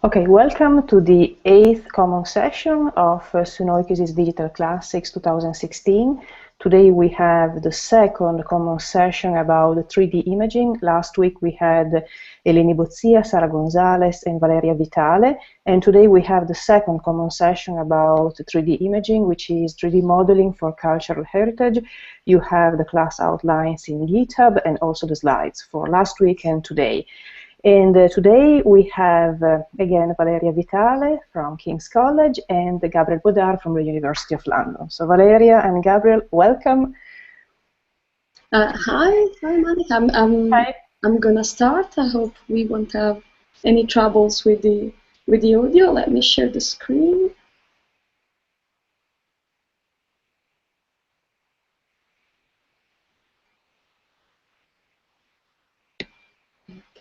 Okay, welcome to the 8th common session of SunoikisisDC Digital Classics 2016. Today we have the second common session about 3D imaging. Last week we had Eleni Bozzia, Sara Gonzalez and Valeria Vitale, and today we have the second common session about 3D imaging, which is 3D modeling for cultural heritage. You have the class outlines in GitHub and also the slides for last week and today. And today we have, again, Valeria Vitale from King's College and Gabriel Bodard from the University of London. So Valeria and Gabriel, welcome. Hi, Monica. I'm gonna start. I hope we won't have any troubles with the audio. Let me share the screen.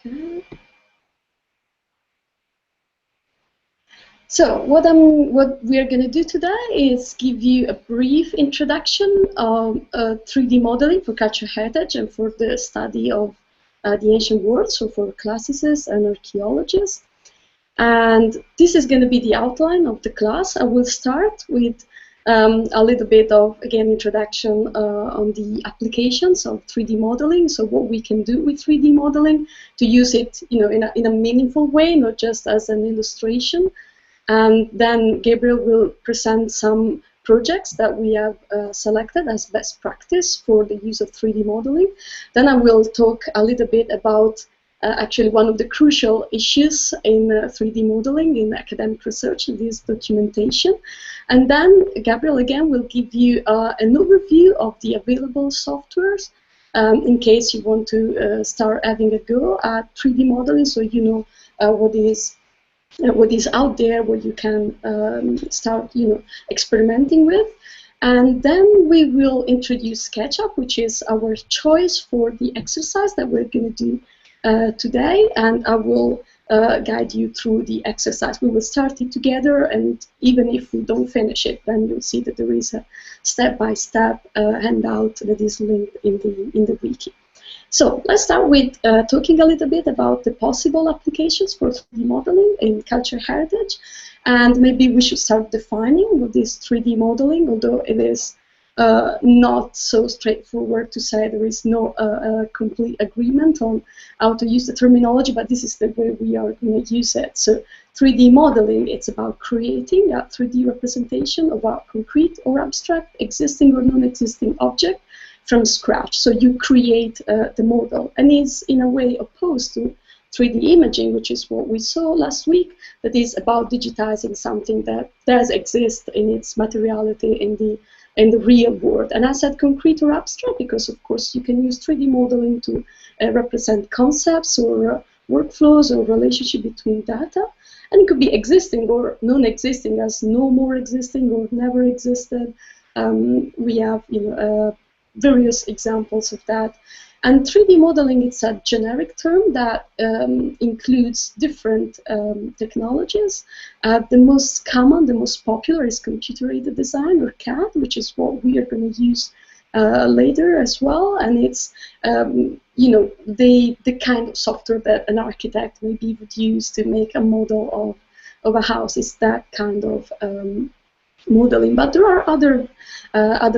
Okay. So what we're going to do today is give you a brief introduction of 3D modeling for cultural heritage and for the study of the ancient world, so for classicists and archaeologists. And this is going to be the outline of the class. I will start with a little bit of, again, introduction on the applications of 3D modeling, so what we can do with 3D modeling to use it, in a meaningful way, not just as an illustration. And then Gabriel will present some projects that we have selected as best practice for the use of 3D modeling. Then I will talk a little bit about actually one of the crucial issues in 3D modeling in academic research, this documentation. And then Gabriel again will give you an overview of the available softwares in case you want to start having a go at 3D modeling, so you know what is out there, what you can start, experimenting with. And then we will introduce SketchUp, which is our choice for the exercise that we're going to do today, and I will guide you through the exercise. We will start it together, and even if we don't finish it, then you'll see that there is a step-by-step handout that is linked in the wiki. So let's start with talking a little bit about the possible applications for 3D modeling in cultural heritage, and maybe we should start defining what is 3D modeling, although it is not so straightforward to say. There is no complete agreement on how to use the terminology, but this is the way we are going to use it. So 3D modeling, it's about creating a 3D representation of a concrete or abstract, existing or non-existing object from scratch. So you create the model, and it's in a way opposed to 3D imaging, which is what we saw last week, that is about digitizing something that does exist in its materiality in the real world. And I said concrete or abstract because, of course, you can use 3D modeling to represent concepts or workflows or relationship between data, and it could be existing or non-existing, as no more existing or never existed. We have, various examples of that. And 3D modeling, it's a generic term that includes different technologies. The most common, the most popular is computer-aided design, or CAD, which is what we are going to use later as well. And it's, the kind of software that an architect maybe would use to make a model of a house. Is that kind of modeling. But there are other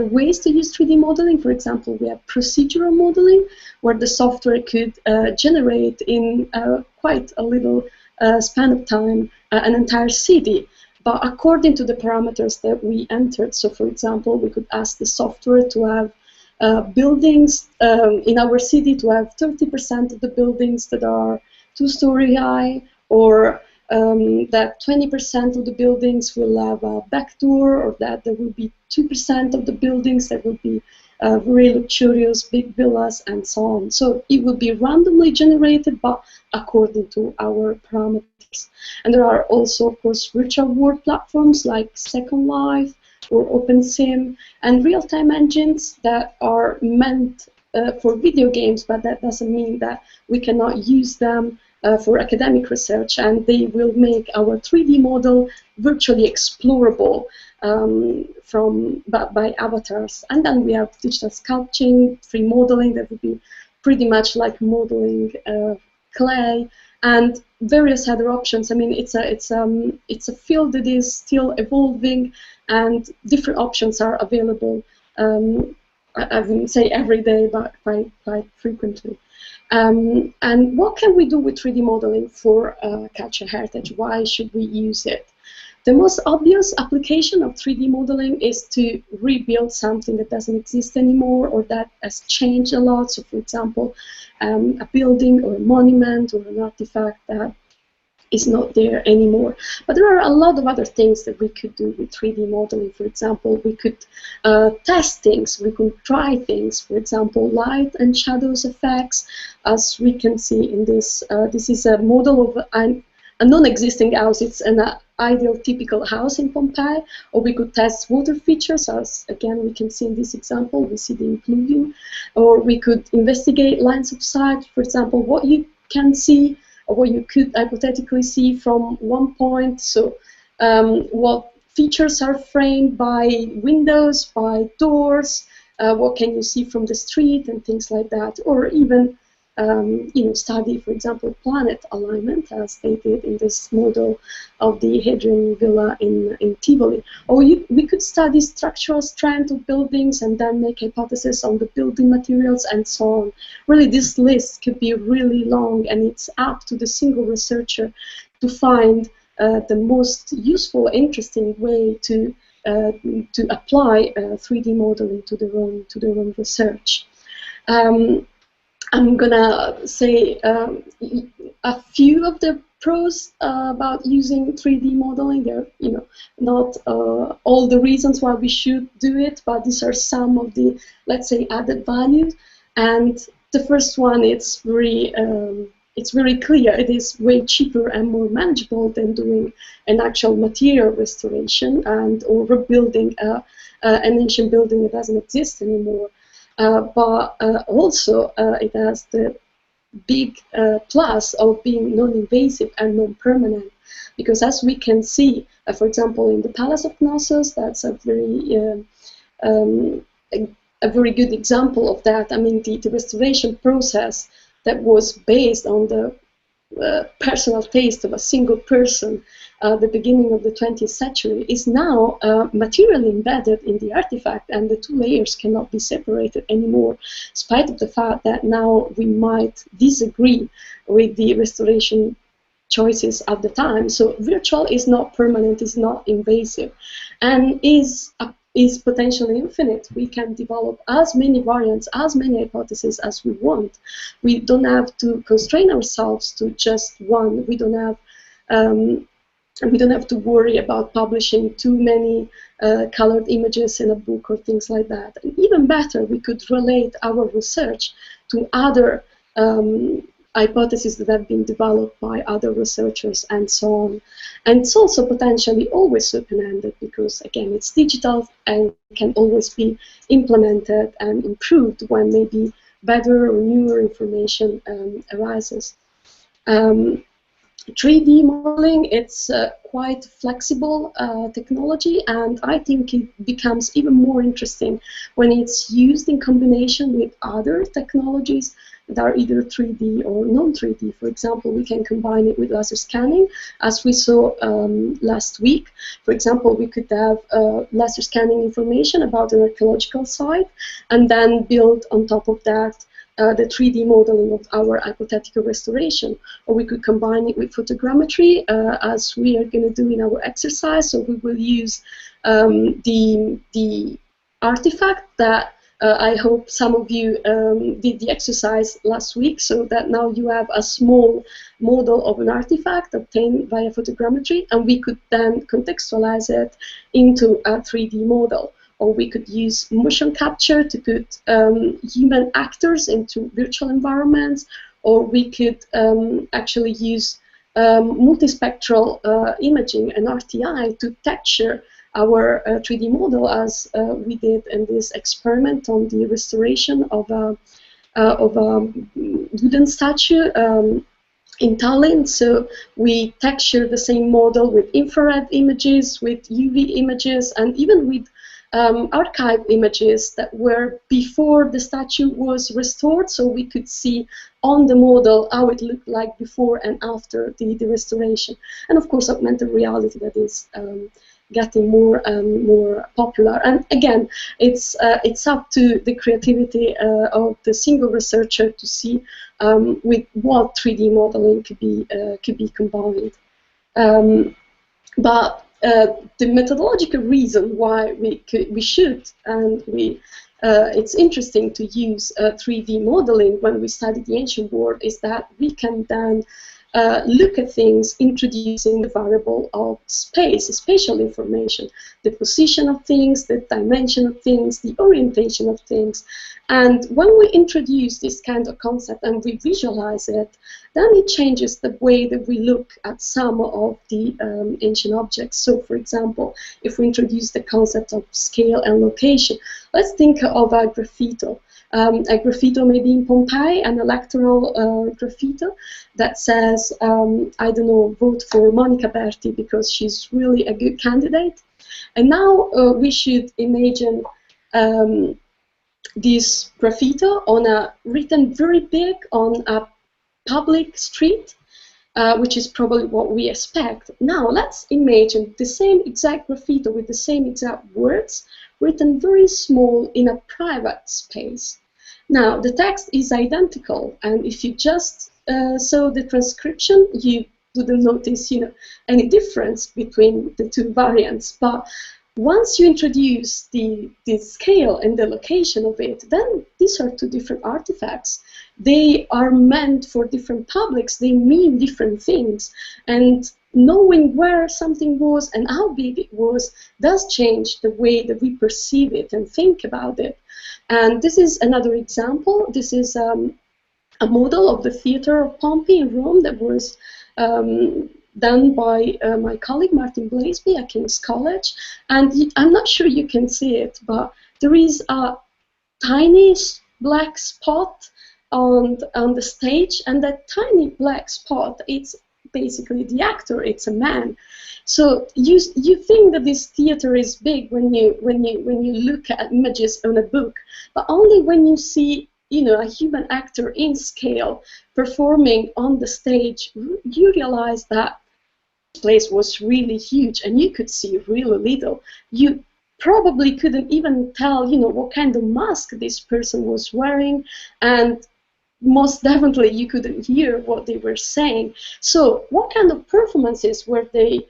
ways to use 3D modeling. For example, we have procedural modeling, where the software could generate in quite a little span of time an entire city, but according to the parameters that we entered. So, for example, we could ask the software to have buildings in our city to have 30% of the buildings that are 2-story high, or that 20% of the buildings will have a back door, or that there will be 2% of the buildings that will be very luxurious, big villas, and so on. So it will be randomly generated, but according to our parameters. And there are also, of course, virtual world platforms like Second Life or OpenSim, and real-time engines that are meant for video games, but that doesn't mean that we cannot use them for academic research, and they will make our 3D model virtually explorable by avatars. And then we have digital sculpting, 3D modeling, that would be pretty much like modeling clay. And various other options. I mean, it's a field that is still evolving, and different options are available. I wouldn't say every day, but quite frequently. And what can we do with 3D modeling for cultural heritage? Why should we use it? The most obvious application of 3D modeling is to rebuild something that doesn't exist anymore or that has changed a lot. So, for example, a building or a monument or an artifact that is not there anymore. But there are a lot of other things that we could do with 3D modeling. For example, we could test things, we could try things. For example, light and shadows effects, as we can see in this. This is a model of a non-existing house. It's an ideal typical house in Pompeii. Or we could test water features, as again we can see in this example. We see the impluvium. Or we could investigate lines of sight. For example, what you can see or what you could hypothetically see from one point. So what features are framed by windows, by doors, what can you see from the street and things like that. Or even study, for example, planet alignment, as they did in this model of the Hadrian Villa in Tivoli. Or we could study structural strength of buildings and then make hypotheses on the building materials and so on. Really, this list could be really long, and it's up to the single researcher to find the most useful, interesting way to apply 3D modeling to their own research. I'm gonna say a few of the pros about using 3D modeling. There, not all the reasons why we should do it, but these are some of the, let's say, added values. And the first one, it's very clear. It is way cheaper and more manageable than doing an actual material restoration or rebuilding an ancient building that doesn't exist anymore. But also it has the big plus of being non-invasive and non-permanent, because as we can see, for example, in the Palace of Knossos, that's a very good example of that. I mean, the restoration process that was based on the personal taste of a single person at the beginning of the 20th century is now materially embedded in the artifact, and the two layers cannot be separated anymore, in spite of the fact that now we might disagree with the restoration choices at the time. So virtual is not permanent, is not invasive, and is potentially infinite. We can develop as many variants, as many hypotheses as we want. We don't have to constrain ourselves to just one. We don't have to worry about publishing too many colored images in a book or things like that. And even better, we could relate our research to other hypotheses that have been developed by other researchers and so on. And it's also potentially always open-ended because, again, it's digital and can always be implemented and improved when maybe better or newer information arises. 3D modeling, it's quite flexible technology, and I think it becomes even more interesting when it's used in combination with other technologies that are either 3D or non-3D. For example, we can combine it with laser scanning, as we saw last week. For example, we could have laser scanning information about an archaeological site, and then build on top of that the 3D modeling of our hypothetical restoration. Or we could combine it with photogrammetry, as we are going to do in our exercise. So we will use the artifact that I hope some of you did the exercise last week, so that now you have a small model of an artifact obtained via photogrammetry, and we could then contextualize it into a 3D model. Or we could use motion capture to put human actors into virtual environments, or we could actually use multispectral imaging and RTI to texture our 3D model, as we did in this experiment on the restoration of a wooden statue in Tallinn. So we texture the same model with infrared images, with UV images, and even with archive images that were before the statue was restored, so we could see on the model how it looked like before and after the restoration. And of course, augmented reality that is getting more and more popular. And again, it's up to the creativity of the single researcher to see with what 3D modeling could be combined. But the methodological reason why we should and it's interesting to use 3D modeling when we study the ancient world is that we can then look at things introducing the variable of space, spatial information, the position of things, the dimension of things, the orientation of things. And when we introduce this kind of concept and we visualize it, then it changes the way that we look at some of the ancient objects. So, for example, if we introduce the concept of scale and location, let's think of a graffito. A graffito maybe in Pompeii, an electoral graffito that says, I don't know, vote for Monica Berti because she's really a good candidate. And now we should imagine this graffito written very big on a public street, which is probably what we expect. Now let's imagine the same exact graffito with the same exact words written very small in a private space. Now the text is identical, and if you just saw the transcription, you wouldn't notice, any difference between the two variants. But once you introduce the scale and the location of it, then these are two different artifacts. They are meant for different publics. They mean different things. And knowing where something was and how big it was does change the way that we perceive it and think about it. And this is another example. This is a model of the theater of Pompey in Rome that was done by my colleague Martin Blaseby at King's College. And I'm not sure you can see it, but there is a tiny black spot on the stage, and that tiny black spot, it's basically the actor. It's a man. So you think that this theater is big when you look at images on a book, but only when you see a human actor in scale performing on the stage, you realize that this place was really huge and you could see really little. You probably couldn't even tell, what kind of mask this person was wearing, and most definitely you couldn't hear what they were saying. So what kind of performances were they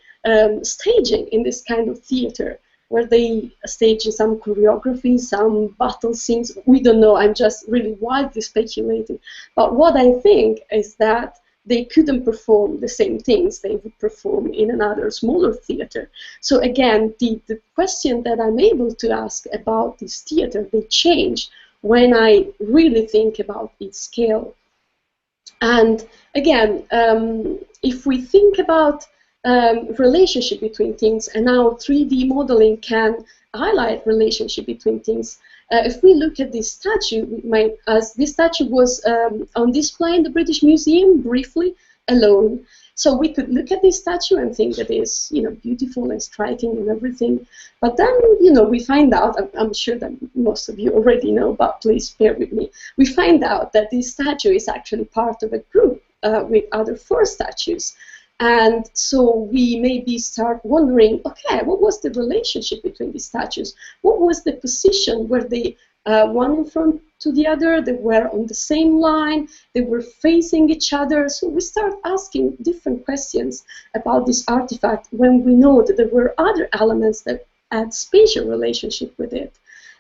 staging in this kind of theater? Were they staging some choreography, some battle scenes? We don't know. I'm just really wildly speculating. But what I think is that they couldn't perform the same things they would perform in another smaller theater. So again, the question that I'm able to ask about this theater, they change when I really think about its scale. And again, if we think about relationship between things and how 3D modeling can highlight relationship between things, if we look at this statue, as this statue was on display in the British Museum briefly alone, so we could look at this statue and think that it's beautiful and striking and everything. But then we find out, I'm sure that most of you already know, but please bear with me. We find out that this statue is actually part of a group with other 4 statues. And so we maybe start wondering, okay, what was the relationship between these statues? What was the position? Were they one in front to the other? They were on the same line? They were facing each other? So we start asking different questions about this artifact when we know that there were other elements that had spatial relationship with it.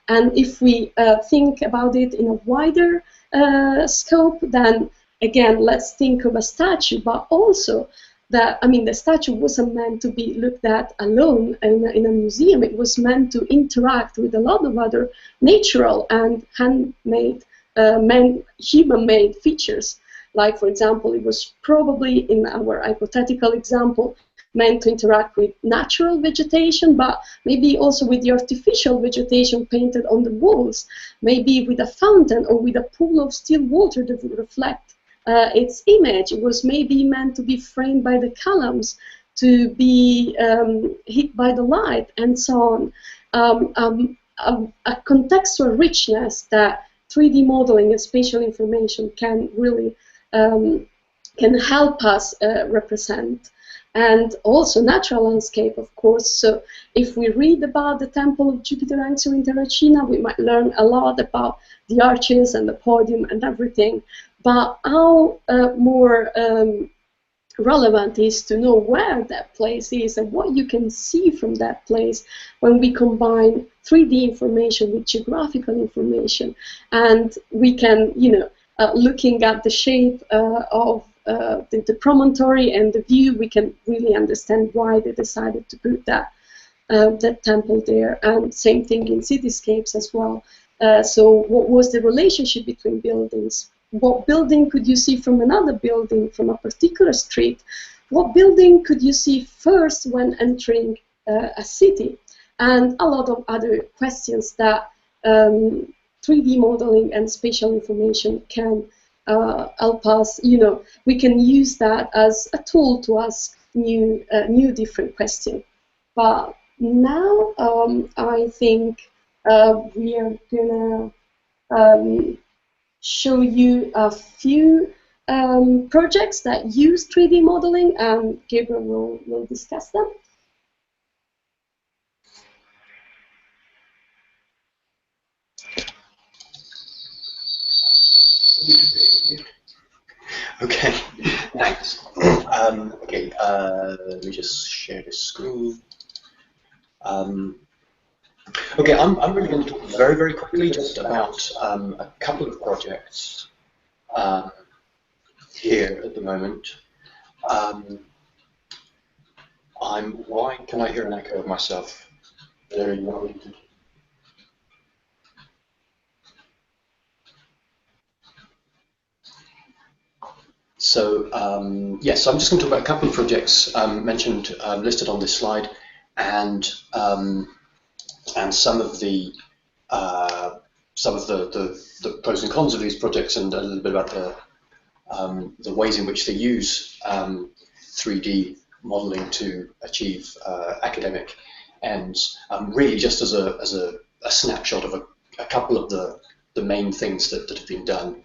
And if we think about it in a wider scope, then again, let's think of a statue, but also that, the statue wasn't meant to be looked at alone in a museum. It was meant to interact with a lot of other natural and handmade, human-made features. Like, for example, it was probably, in our hypothetical example, meant to interact with natural vegetation, but maybe also with the artificial vegetation painted on the walls, maybe with a fountain or with a pool of still water that would reflect its image. It was maybe meant to be framed by the columns, to be hit by the light, and so on. a contextual richness that 3D modeling and spatial information can really can help us represent. And also natural landscape, of course. So if we read about the temple of Jupiter Anxio in Terracina, we might learn a lot about the arches and the podium and everything. But how more relevant is to know where that place is and what you can see from that place when we combine 3D information with geographical information. And we can, looking at the shape of the promontory and the view, we can really understand why they decided to put that temple there. And same thing in cityscapes as well. So what was the relationship between buildings? What building could you see from another building from a particular street? What building could you see first when entering a city? And a lot of other questions that 3D modeling and spatial information can help us. We can use that as a tool to ask new different questions. But now I think we are gonna show you a few projects that use 3D modeling, and Gabriel will discuss them. Okay, thanks. Okay, let me just share the screen. Okay, I'm really going to talk very, very quickly just about a couple of projects here at the moment. Why can I hear an echo of myself? Very well. So yes, so I'm just going to talk about a couple of projects mentioned, listed on this slide, and some of the pros and cons of these projects, and a little bit about the ways in which they use 3D modeling to achieve academic ends. Really, just as a snapshot of a couple of the main things that have been done.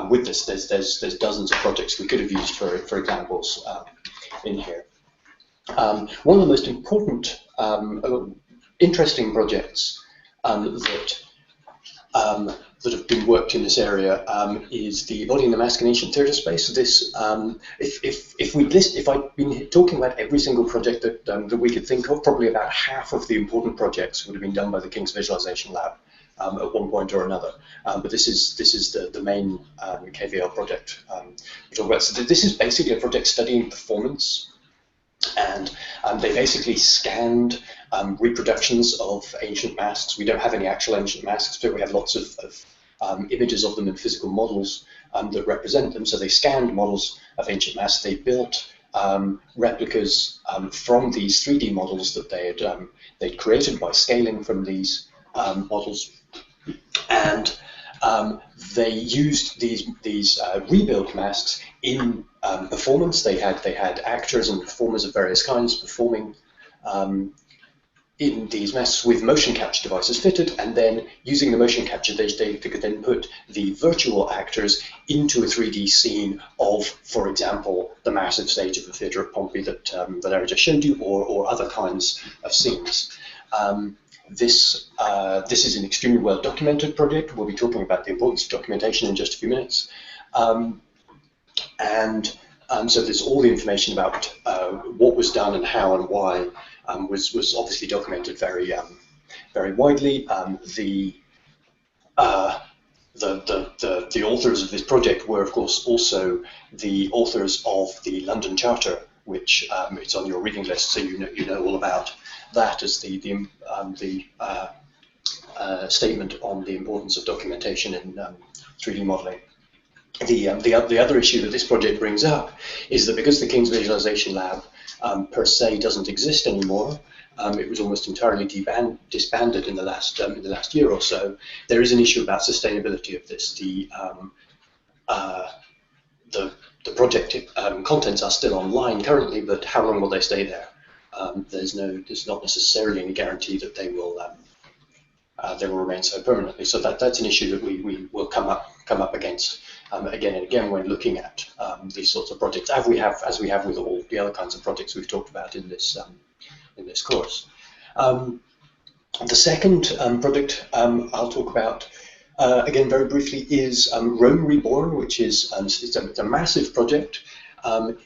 With this, there's dozens of projects we could have used for examples in here. One of the most important, interesting projects that have been worked in this area is the Embodying the Mask in Ancient Theatre Space. This, if I'd been talking about every single project that we could think of, probably about half of the important projects would have been done by the King's Visualization Lab. At one point or another, but this is the main KVL project we're talking about. So this is basically a project studying performance, and they basically scanned reproductions of ancient masks. We don't have any actual ancient masks, but we have lots of images of them in physical models that represent them. So they scanned models of ancient masks. They built replicas from these 3D models that they'd created by scaling from these models. And they used these rebuilt masks in performance. They had actors and performers of various kinds performing in these masks with motion capture devices fitted, and then using the motion capture, they could then put the virtual actors into a 3D scene of, for example, the massive stage of the Theatre of Pompey that Valeria just showed you, or other kinds of scenes. This is an extremely well documented project. We'll be talking about the importance of documentation in just a few minutes. So there's all the information about what was done and how and why was obviously documented very widely. The authors of this project were, of course, also the authors of the London Charter, which it's on your reading list, so you know all about that as the statement on the importance of documentation in 3D modeling. The other issue that this project brings up is that because the King's Visualization Lab per se doesn't exist anymore, it was almost entirely disbanded in the last year or so. There is an issue about sustainability of this. The project contents are still online currently, but how long will they stay there? There's not necessarily any guarantee that they will they will remain so permanently. So that's an issue that we will come up against again and again when looking at these sorts of projects, as we have with all the other kinds of projects we've talked about in this course. The second project I'll talk about again very briefly is Rome Reborn, which is it's a massive project.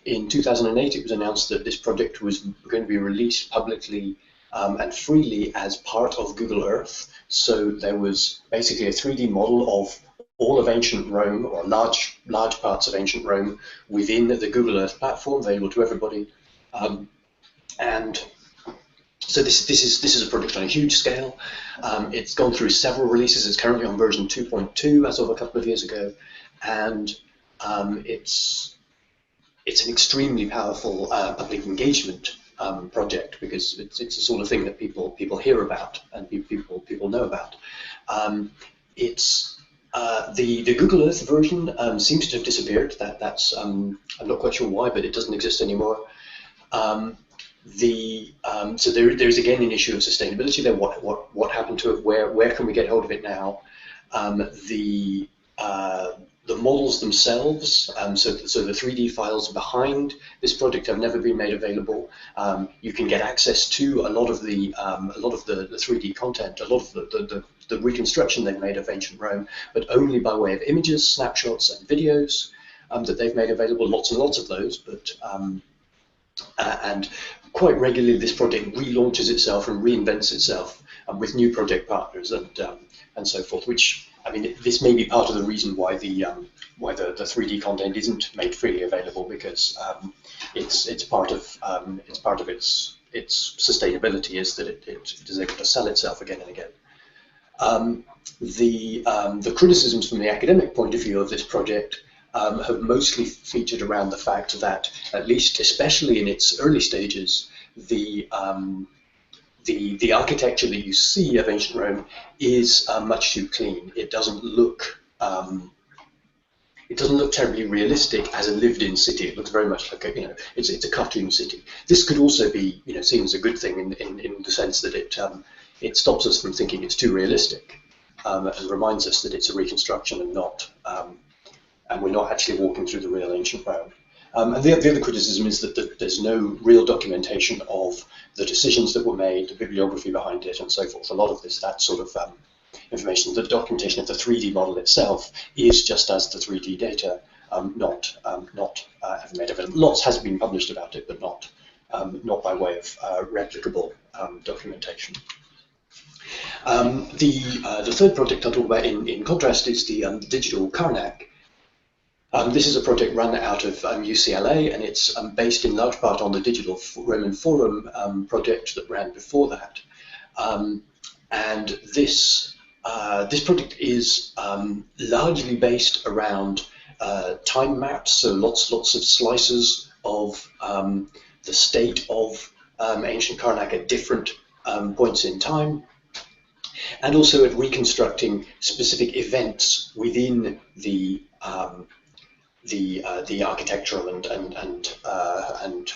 In 2008, it was announced that this project was going to be released publicly and freely as part of Google Earth. So there was basically a 3D model of all of ancient Rome, or large parts of ancient Rome, within the Google Earth platform, available to everybody. And so this is a project on a huge scale. It's gone through several releases. It's currently on version 2.2 as of a couple of years ago, and it's an extremely powerful public engagement project, because it's the sort of thing that people hear about and people know about. The Google Earth version seems to have disappeared. That's I'm not quite sure why, but it doesn't exist anymore. So there's again an issue of sustainability there. What happened to it? Where can we get hold of it now? The models themselves, so the 3D files behind this project have never been made available. You can get access to a lot of the 3D content, a lot of the reconstruction they've made of ancient Rome, but only by way of images, snapshots, and videos that they've made available. Lots and lots of those, but and quite regularly this project relaunches itself and reinvents itself with new project partners and so forth. Which, I mean, this may be part of the reason why the 3D content isn't made freely available, because it's part of its sustainability is that it is able to sell itself again and again. The criticisms from the academic point of view of this project have mostly featured around the fact that, at least especially in its early stages, the architecture that you see of ancient Rome is much too clean. It doesn't look terribly realistic as a lived-in city. It looks very much like it's a cartoon city. This could also be seen as a good thing in the sense that it stops us from thinking it's too realistic and reminds us that it's a reconstruction and not and we're not actually walking through the real ancient Rome. And the other criticism is that there's no real documentation of the decisions that were made, the bibliography behind it, and so forth. A lot of that sort of information, the documentation of the 3D model itself is just as the 3D data, not ever made available. Lots has been published about it, but not by way of replicable documentation. The third project I'll talk about in contrast is the digital Karnak. This is a project run out of UCLA, and it's based in large part on the Digital Roman Forum project that ran before that. And this project is largely based around time maps, so lots of slices of the state of ancient Karnak at different points in time, and also at reconstructing specific events within the architectural and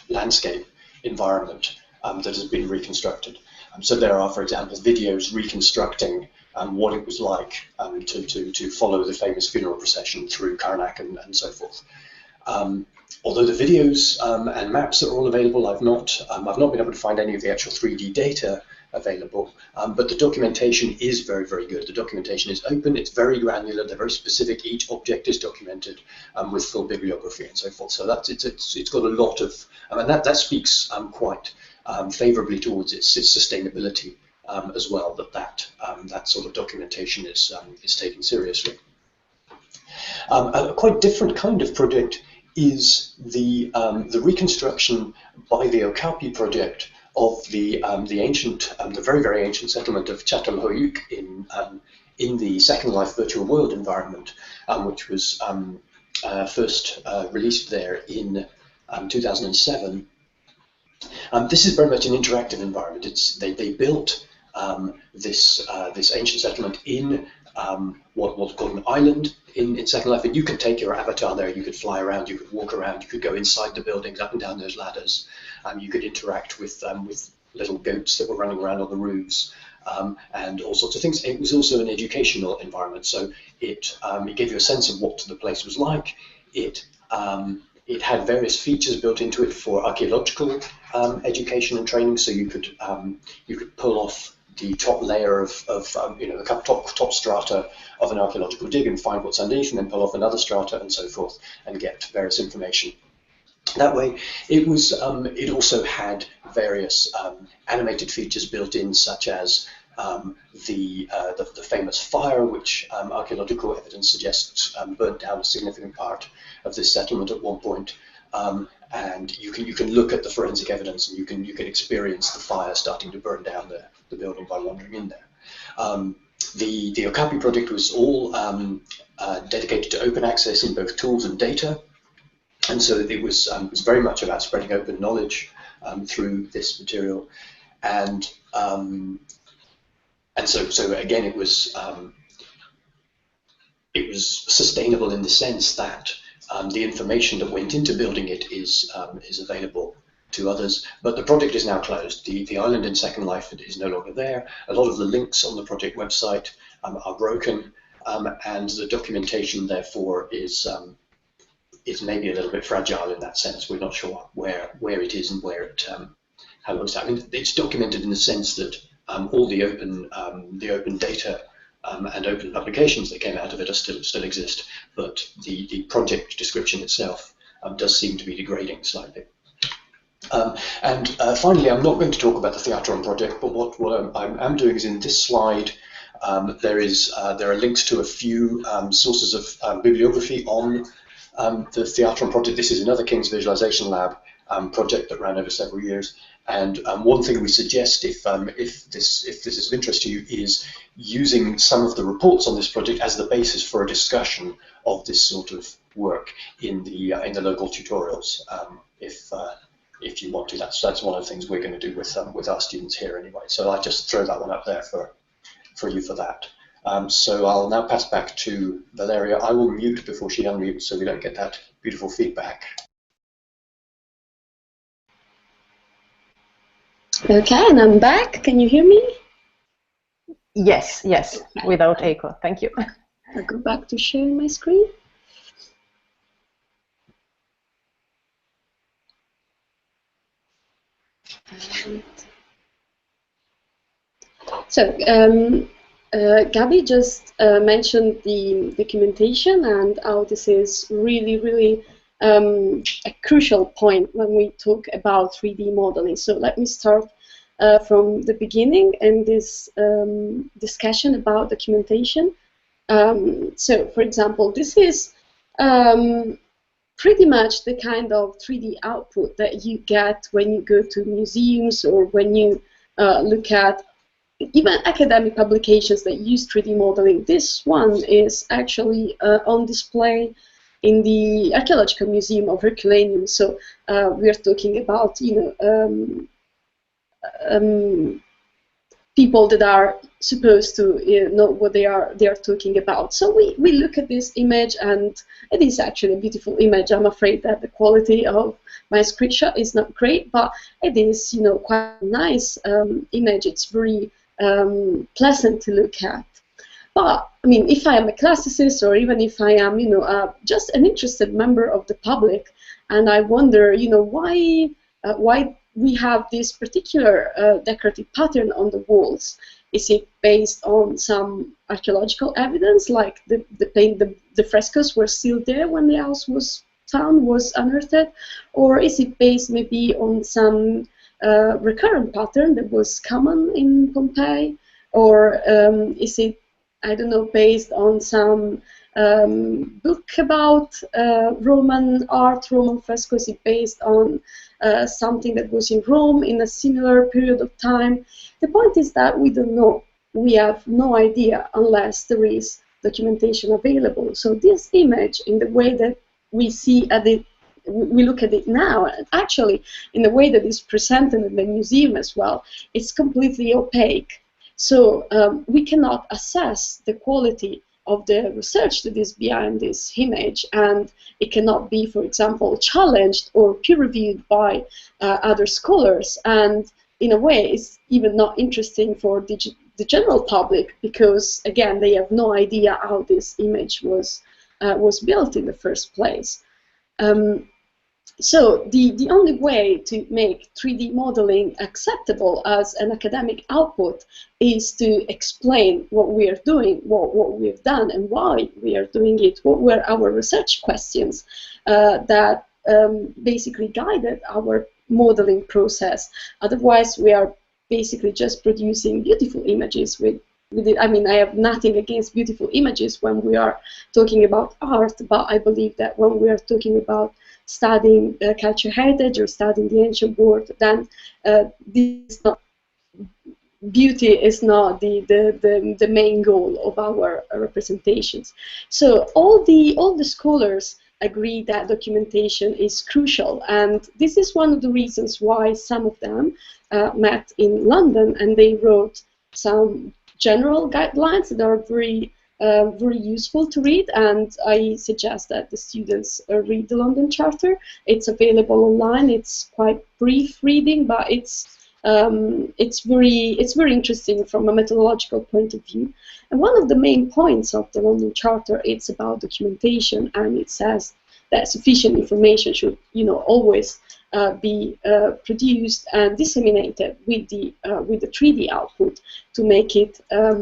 landscape environment that has been reconstructed. So there are, for example, videos reconstructing what it was like to follow the famous funeral procession through Karnak and so forth. Although the videos and maps are all available, I've not been able to find any of the actual 3D data available, but the documentation is very, very good. The documentation is open, it's very granular, they're very specific, each object is documented with full bibliography and so forth. So it's got a lot of, and that speaks quite favorably towards its sustainability as well, that sort of documentation is taken seriously. A quite different kind of project is the reconstruction by the Okapi project of the ancient, the very, very ancient settlement of Çatalhöyük in the Second Life virtual world environment, which was first released there in 2007. This is very much an interactive environment. They built this ancient settlement in what was called an island in Second Life, and you could take your avatar there, you could fly around, you could walk around, you could go inside the buildings, up and down those ladders, you could interact with little goats that were running around on the roofs, and all sorts of things. It was also an educational environment, so it gave you a sense of what the place was like. It had various features built into it for archaeological education and training, so you could pull off the top layer of the top strata of an archaeological dig and find what's underneath, and then pull off another strata and so forth, and get various information. That way, it was. It also had various animated features built in, such as the famous fire, which archaeological evidence suggests burnt down a significant part of this settlement at one point. And you can look at the forensic evidence, and you can experience the fire starting to burn down the building by wandering in there. The Okapi project was all dedicated to open access in both tools and data. And so it was very much about spreading open knowledge through this material, and so again it was sustainable in the sense that the information that went into building it is available to others. But the project is now closed. The island in Second Life is no longer there. A lot of the links on the project website are broken, and the documentation therefore is maybe a little bit fragile in that sense. We're not sure where it is and where it how long it's. I mean, it's documented in the sense that all the open data and open publications that came out of it are still exist, but the project description itself does seem to be degrading slightly. And finally, I'm not going to talk about the Theatron project, but what I'm doing is in this slide. There are links to a few sources of bibliography on the Theatron project. This is another King's Visualization Lab project that ran over several years. And one thing we suggest, if this is of interest to you, is using some of the reports on this project as the basis for a discussion of this sort of work in the local tutorials. If you want to, that's one of the things we're going to do with our students here anyway. So I'll just throw that one up there for you for that. So I'll now pass back to Valeria. I will mute before she unmutes so we don't get that beautiful feedback. Okay, and I'm back. Can you hear me? Yes, without echo. Thank you. I'll go back to sharing my screen. So, Gabby just mentioned the documentation and how this is really a crucial point when we talk about 3D modeling. So let me start from the beginning in this discussion about documentation. So, for example, this is pretty much the kind of 3D output that you get when you go to museums or when you look at even academic publications that use 3D modeling. This one is actually on display in the Archaeological Museum of Herculaneum. So we are talking about, people that are supposed to know what they are talking about. So we look at this image, and it is actually a beautiful image. I'm afraid that the quality of my screenshot is not great, but it is, quite a nice image. It's very pleasant to look at. But I mean, if I am a classicist, or even if I am, just an interested member of the public, and I wonder, why we have this particular decorative pattern on the walls. Is it based on some archaeological evidence, like the frescoes were still there when the house was found, was unearthed, or is it based maybe on some recurrent pattern that was common in Pompeii, or is it, I don't know, based on some book about Roman art, Roman frescoes? Is it based on something that was in Rome in a similar period of time? The point is that we don't know. We have no idea unless there is documentation available. So this image, in the way that we see at it, we look at it now, and actually in the way that it's presented in the museum as well, it's completely opaque. So we cannot assess the quality of the research that is behind this image, and it cannot be, for example, challenged or peer-reviewed by other scholars. And in a way, it's even not interesting for the general public, because again, they have no idea how this image was built in the first place. So the only way to make 3D modeling acceptable as an academic output is to explain what we are doing, what we've done, and why we are doing it. What were our research questions that basically guided our modeling process. Otherwise, we are basically just producing beautiful images with it. I mean, I have nothing against beautiful images when we are talking about art, but I believe that when we are talking about studying cultural heritage or studying the ancient world, then beauty is not the main goal of our representations. So all the scholars agree that documentation is crucial, and this is one of the reasons why some of them met in London, and they wrote some general guidelines that are very useful to read, and I suggest that the students read the London Charter. It's available online. It's quite brief reading, but it's very interesting from a methodological point of view. And one of the main points of the London Charter, it's about documentation, and it says that sufficient information should, always be produced and disseminated with the 3D output to make it a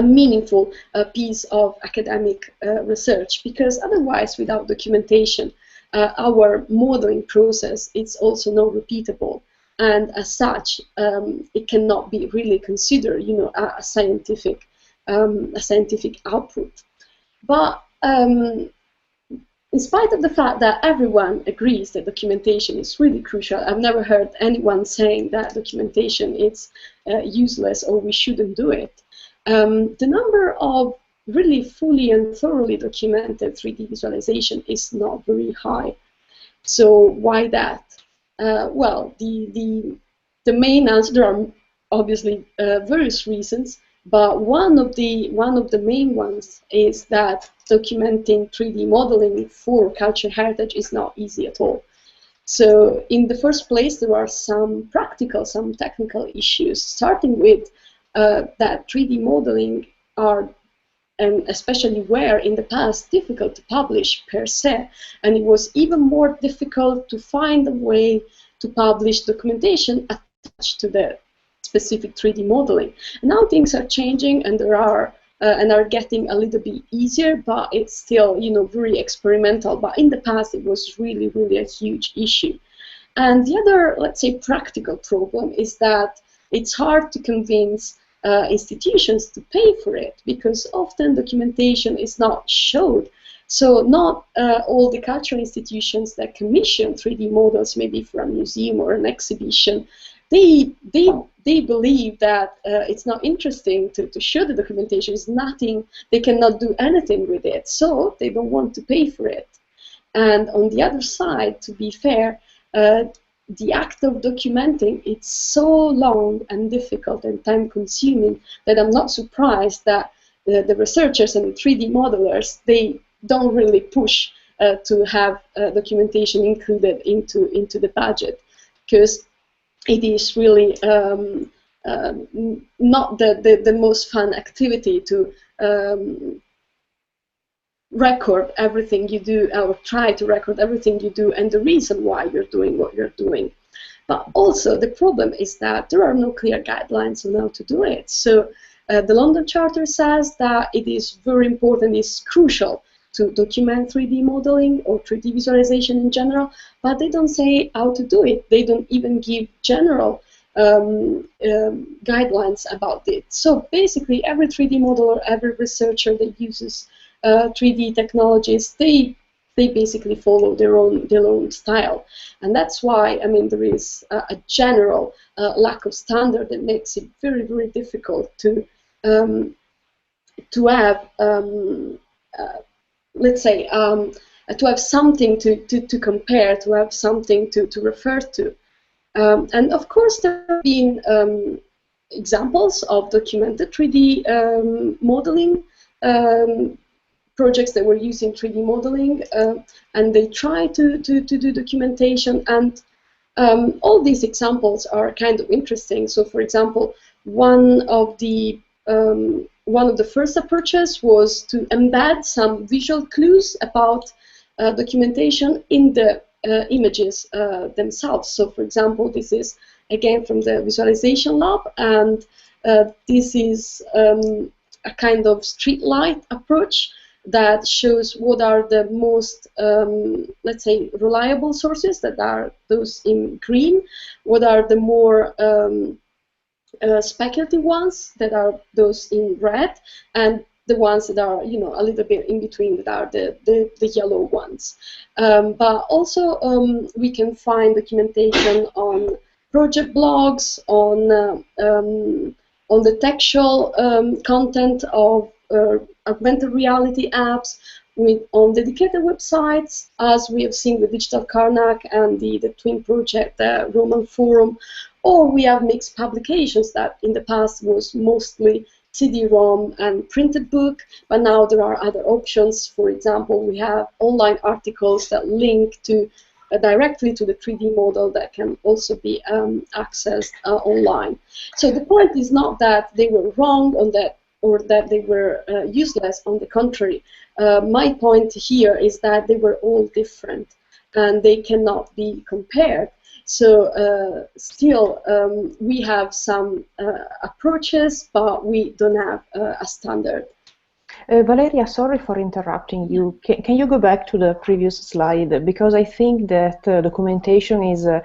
meaningful piece of academic research, because otherwise, without documentation, our modeling process is also not repeatable, and as such, it cannot be really considered, a scientific output. But in spite of the fact that everyone agrees that documentation is really crucial, I've never heard anyone saying that documentation is useless or we shouldn't do it. The number of really fully and thoroughly documented 3D visualization is not very high. So why that? Well, the main answer, there are obviously various reasons, but one of the main ones is that documenting 3D modeling for cultural heritage is not easy at all. So in the first place, there are some practical, some technical issues, starting with that 3D modeling are, and especially were in the past, difficult to publish per se, and it was even more difficult to find a way to publish documentation attached to the specific 3D modeling. Now things are changing, and there are getting a little bit easier, but it's still, very experimental. But in the past, it was really, really a huge issue. And the other, let's say, practical problem is that it's hard to convince institutions to pay for it, because often documentation is not showed. So not all the cultural institutions that commission 3D models, maybe for a museum or an exhibition, they believe that it's not interesting to show the documentation. It's nothing, they cannot do anything with it, so they don't want to pay for it. And on the other side, to be fair, the act of documenting, it's so long and difficult and time-consuming that I'm not surprised that the researchers and the 3D modelers, they don't really push to have documentation included into the budget, because it is really not the most fun activity to record everything you do, or try to record everything you do and the reason why you're doing what you're doing. But also the problem is that there are no clear guidelines on how to do it. So the London Charter says that it is very important, it's crucial to document 3D modeling or 3D visualization in general, but they don't say how to do it. They don't even give general guidelines about it. So basically every 3D modeler, every researcher that uses 3D technologies, they basically follow their own style, and that's why, I mean, there is a general lack of standard that makes it very, very difficult to have let's say to have something to compare, to have something to refer to, and of course there have been examples of documented 3D modeling projects that were using 3D modeling, and they try to do documentation, and All these examples are kind of interesting. So, for example, one of the first approaches was to embed some visual clues about documentation in the images themselves. So, for example, this is again from the visualization lab, and this is a kind of street light approach that shows what are the most, let's say, reliable sources, that are those in green, what are the more speculative ones, that are those in red, and the ones that are, you know, a little bit in between, that are the yellow ones. But also we can find documentation on project blogs, on the textual content of augmented reality apps, on dedicated websites, as we have seen with Digital Karnak and the Twin project, the Roman Forum, or we have mixed publications that in the past was mostly CD-ROM and printed book, but now there are other options. For example, we have online articles that link to directly to the 3D model that can also be accessed online. So the point is not that they were wrong on that, or that they were useless. On the contrary, my point here is that they were all different and they cannot be compared. So still, we have some approaches, but we don't have a standard. Valeria, sorry for interrupting you. Can you go back to the previous slide? Because I think that documentation is a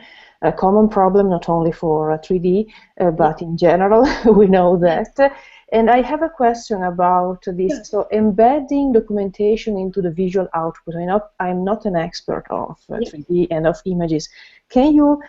common problem, not only for 3D, but in general, we know that. And I have a question about this. Yes. So embedding documentation into the visual output. I'm not an expert of 3D and of images. Can you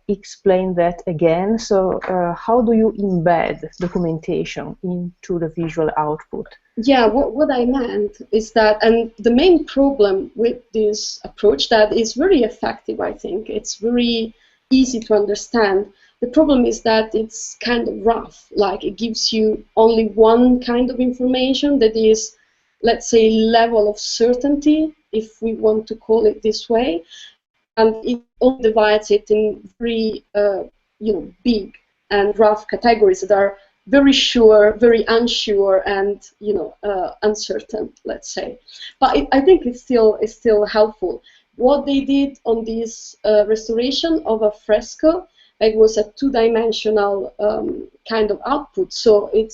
explain that again? So how do you embed documentation into the visual output? Yeah, what I meant is that, and the main problem with this approach that is very effective, I think, it's very easy to understand. The problem is that it's kind of rough, like it gives you only one kind of information that is, let's say, level of certainty, if we want to call it this way, and it only divides it in very, big and rough categories that are very sure, very unsure, and uncertain, let's say. But I think it's still helpful. What they did on this restoration of a fresco, it was a two-dimensional kind of output. So it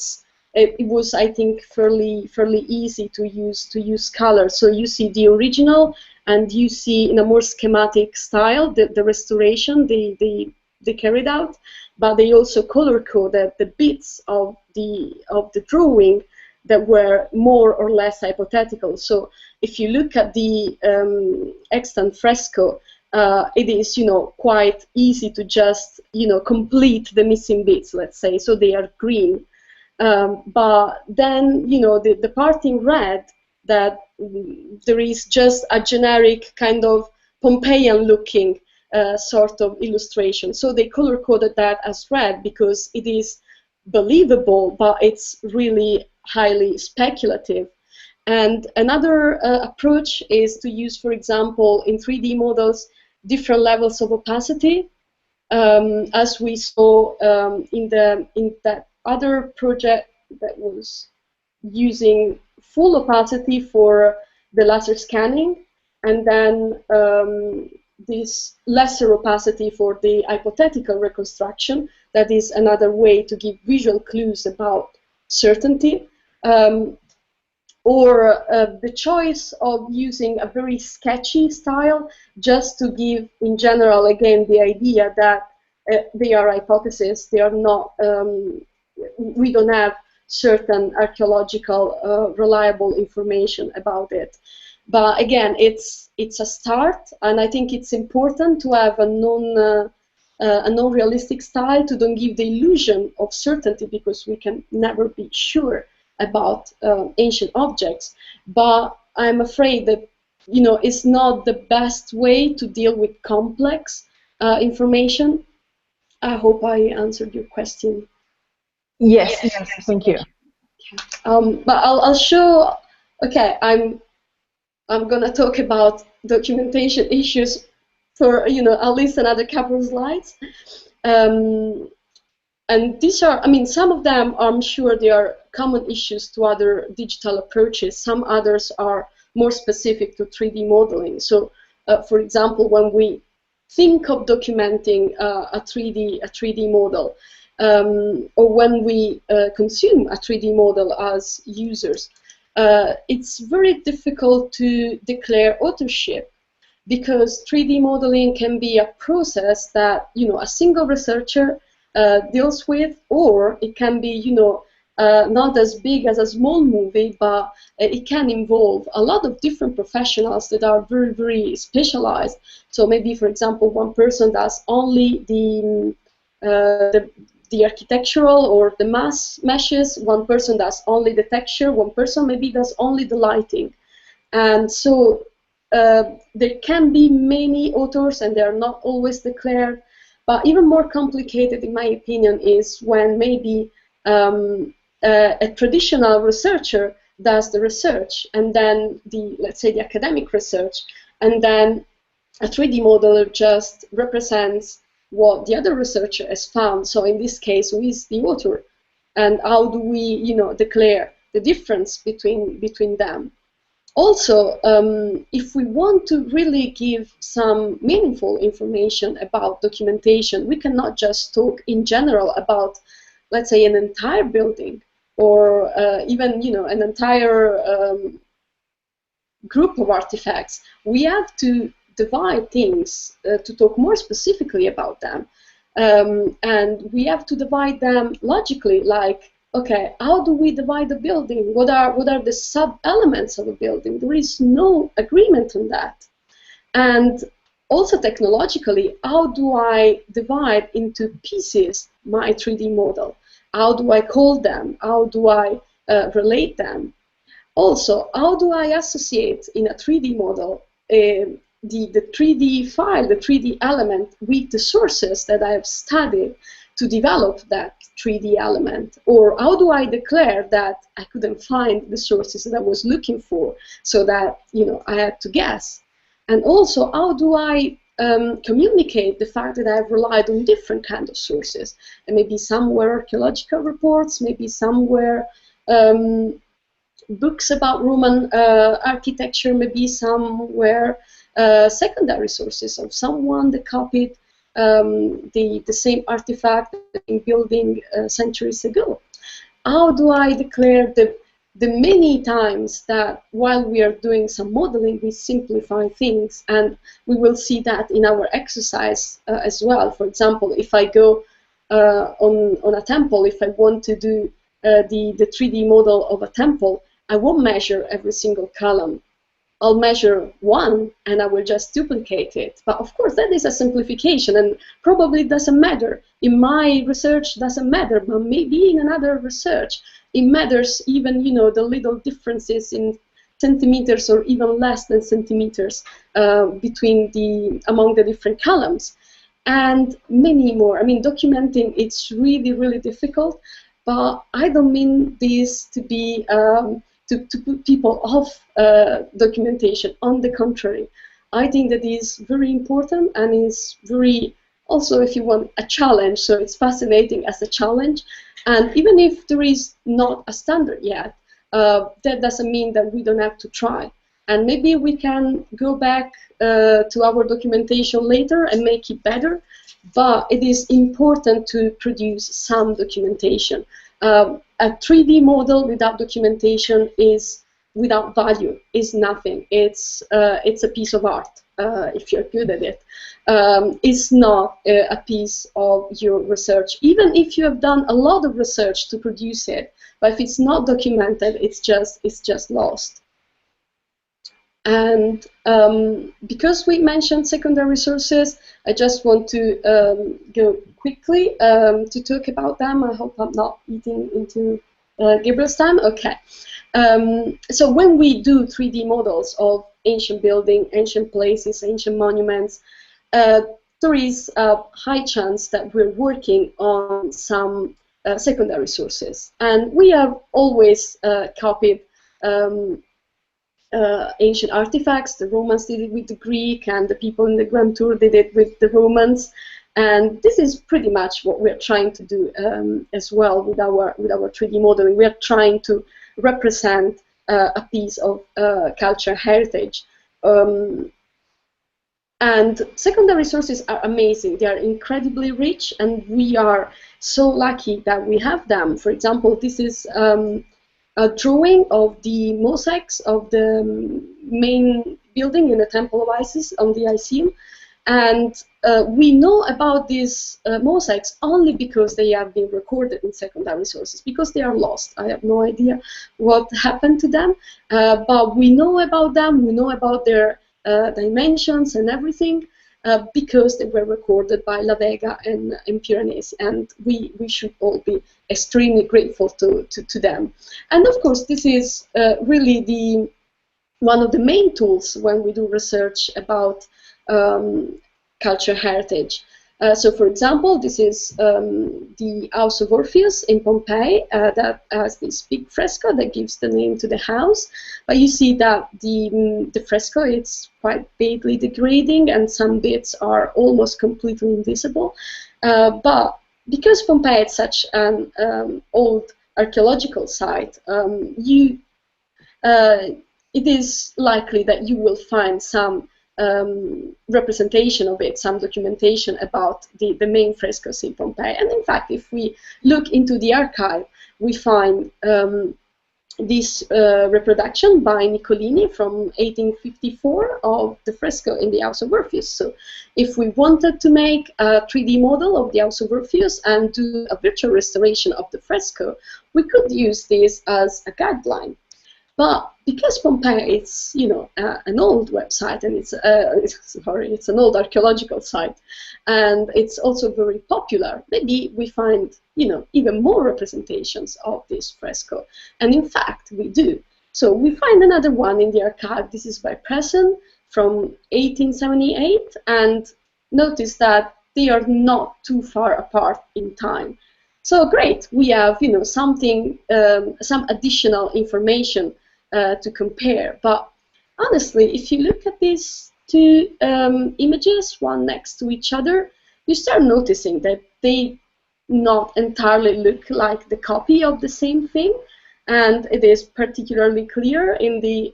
was, I think, fairly easy to use color. So you see the original, and you see in a more schematic style the restoration they carried out, but they also color coded the bits of the drawing that were more or less hypothetical. So if you look at the extant fresco, it is, quite easy to just, complete the missing bits, let's say. So they are green. But then, the part in red, that there is just a generic kind of Pompeian-looking sort of illustration. So they color-coded that as red because it is believable, but it's really highly speculative. And another approach is to use, for example, in 3D models, different levels of opacity, as we saw in that other project that was using full opacity for the laser scanning, and then this lesser opacity for the hypothetical reconstruction. That is another way to give visual clues about certainty. Or the choice of using a very sketchy style just to give, in general, again, the idea that they are hypotheses, they are not, we don't have certain archaeological reliable information about it. But again, it's a start, and I think it's important to have a non-realistic style to don't give the illusion of certainty, because we can never be sure about ancient objects. But I'm afraid that it's not the best way to deal with complex information. I hope I answered your question. Yes, thank you. But I'll show. Okay, I'm gonna talk about documentation issues for at least another couple of slides. And these are, I mean, some of them, I'm sure they are common issues to other digital approaches. Some others are more specific to 3D modeling. So, for example, when we think of documenting a 3D model, or when we consume a 3D model as users, it's very difficult to declare authorship, because 3D modeling can be a process that a single researcher deals with, or it can be not as big as a small movie, but it can involve a lot of different professionals that are very, very specialized. So maybe, for example, one person does only the architectural or the mass meshes, one person does only the texture, one person maybe does only the lighting. And so there can be many authors, and they are not always declared. But even more complicated, in my opinion, is when maybe a traditional researcher does the research, and then let's say the academic research, and then a 3D modeler just represents what the other researcher has found. So in this case, who is the author, and how do we declare the difference between them? Also, if we want to really give some meaningful information about documentation, we cannot just talk in general about, let's say, an entire building, or even an entire group of artifacts. We have to divide things to talk more specifically about them, and we have to divide them logically, like, okay, how do we divide the building? What are the sub-elements of a building? There is no agreement on that. And also technologically, how do I divide into pieces my 3D model? How do I call them? How do I relate them? Also, how do I associate in a 3D model the 3D file, the 3D element, with the sources that I have studied to develop that 3D element? Or how do I declare that I couldn't find the sources that I was looking for, so that I had to guess? And also, how do I communicate the fact that I've relied on different kinds of sources? And maybe some were archaeological reports, maybe some were books about Roman architecture, maybe some were secondary sources of someone that copied the same artifact in building centuries ago. How do I declare the many times that while we are doing some modeling, we simplify things? And we will see that in our exercise as well. For example, if I go on a temple, if I want to do the 3D model of a temple, I won't measure every single column. I'll measure one and I will just duplicate it. But of course, that is a simplification, and probably doesn't matter. In my research, doesn't matter, but maybe in another research, it matters even, the little differences in centimeters or even less than centimeters among the different columns, and many more. I mean, documenting, it's really, really difficult, but I don't mean this to be to put people off documentation. On the contrary, I think that is very important, and is very, also, if you want, a challenge. So it's fascinating as a challenge. And even if there is not a standard yet, that doesn't mean that we don't have to try. And maybe we can go back to our documentation later and make it better. But it is important to produce some documentation. A 3D model without documentation is without value, is nothing. It's a piece of art if you're good at it. It's not a piece of your research, even if you have done a lot of research to produce it. But if it's not documented, it's just lost. And because we mentioned secondary sources, I just want to go quickly to talk about them. I hope I'm not eating into Gabriel's time. Okay. So when we do 3D models of ancient buildings, ancient places, ancient monuments, there is a high chance that we're working on some secondary sources. And we have always copied ancient artifacts. The Romans did it with the Greek, and the people in the Grand Tour did it with the Romans. And this is pretty much what we're trying to do as well with our 3D modeling. We are trying to represent a piece of cultural heritage. And secondary sources are amazing. They are incredibly rich, and we are so lucky that we have them. For example, this is a drawing of the mosaics of the main building in the Temple of Isis on the Lyceum. And we know about these mosaics only because they have been recorded in secondary sources, because they are lost. I have no idea what happened to them, but we know about them, we know about their dimensions and everything, because they were recorded by La Vega and Piranesi, and we should all be extremely grateful to them. And of course, this is really one of the main tools when we do research about cultural heritage. So, for example, this is the House of Orpheus in Pompeii that has this big fresco that gives the name to the house. But you see that the fresco, it's quite badly degrading, and some bits are almost completely invisible. But because Pompeii is such an old archaeological site, it is likely that you will find some representation of it, some documentation about the main frescoes in Pompeii. And in fact, if we look into the archive, we find this reproduction by Niccolini from 1854 of the fresco in the House of Orpheus. So if we wanted to make a 3D model of the House of Orpheus and do a virtual restoration of the fresco, we could use this as a guideline. But because Pompeii is, an old website, and it's an old archaeological site, and it's also very popular, maybe we find, even more representations of this fresco. And in fact, we do. So we find another one in the archive. This is by Presson from 1878, and notice that they are not too far apart in time. So great, we have, something, some additional information to compare. But honestly, if you look at these two images, one next to each other, you start noticing that they not entirely look like the copy of the same thing. And it is particularly clear in the,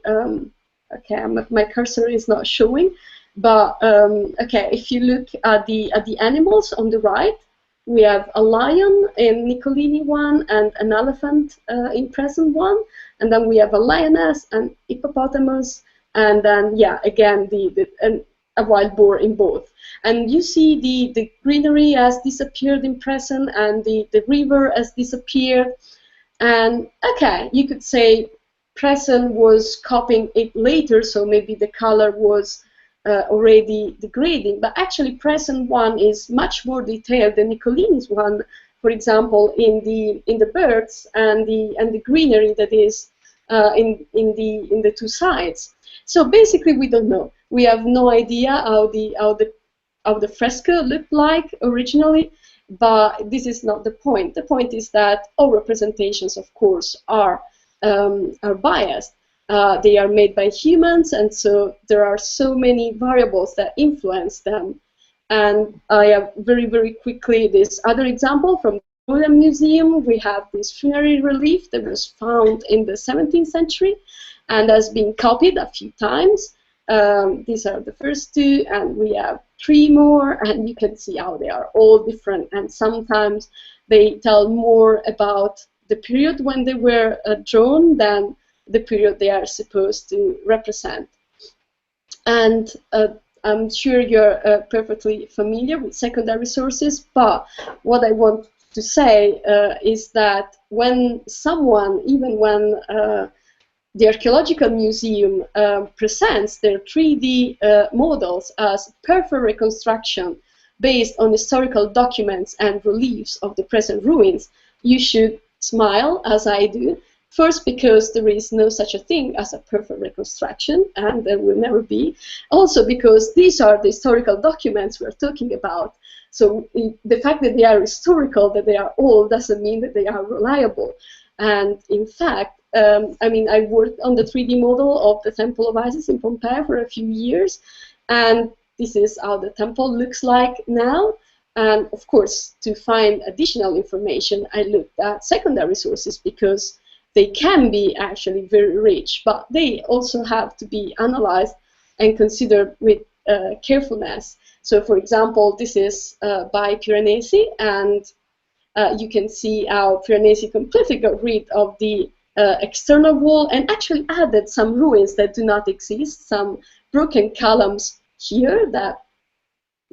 my cursor is not showing, but if you look at the animals on the right, we have a lion in Niccolini one and an elephant in Presson one, and then we have a lioness and hippopotamus, and then again a wild boar in both. And you see the greenery has disappeared in Presson, and the river has disappeared. And you could say Presson was copying it later, so maybe the color was already degrading, but actually Presson one is much more detailed than Niccolini's one, for example, in the birds and the greenery that is in the two sides. So basically, we don't know. We have no idea how the fresco looked like originally, but this is not the point. The point is that all representations, of course, are biased. They are made by humans, and so there are so many variables that influence them. And I have very, very quickly this other example from the Royal Museum. We have this funerary relief that was found in the 17th century and has been copied a few times. These are the first two, and we have 3 more, and you can see how they are all different, and sometimes they tell more about the period when they were drawn than the period they are supposed to represent. And I'm sure you're perfectly familiar with secondary sources, but what I want to say is that when someone, even when the Archaeological Museum presents their 3D models as perfect reconstruction based on historical documents and reliefs of the present ruins, you should smile, as I do. First, because there is no such a thing as a perfect reconstruction, and there will never be. Also, because these are the historical documents we're talking about. So the fact that they are historical, that they are old, doesn't mean that they are reliable. And in fact, I mean, I worked on the 3D model of the Temple of Isis in Pompeii for a few years, and this is how the temple looks like now. And of course, to find additional information, I looked at secondary sources because they can be actually very rich, but they also have to be analyzed and considered with carefulness. So, for example, this is by Piranesi, and you can see how Piranesi completely got rid of the external wall and actually added some ruins that do not exist, some broken columns here that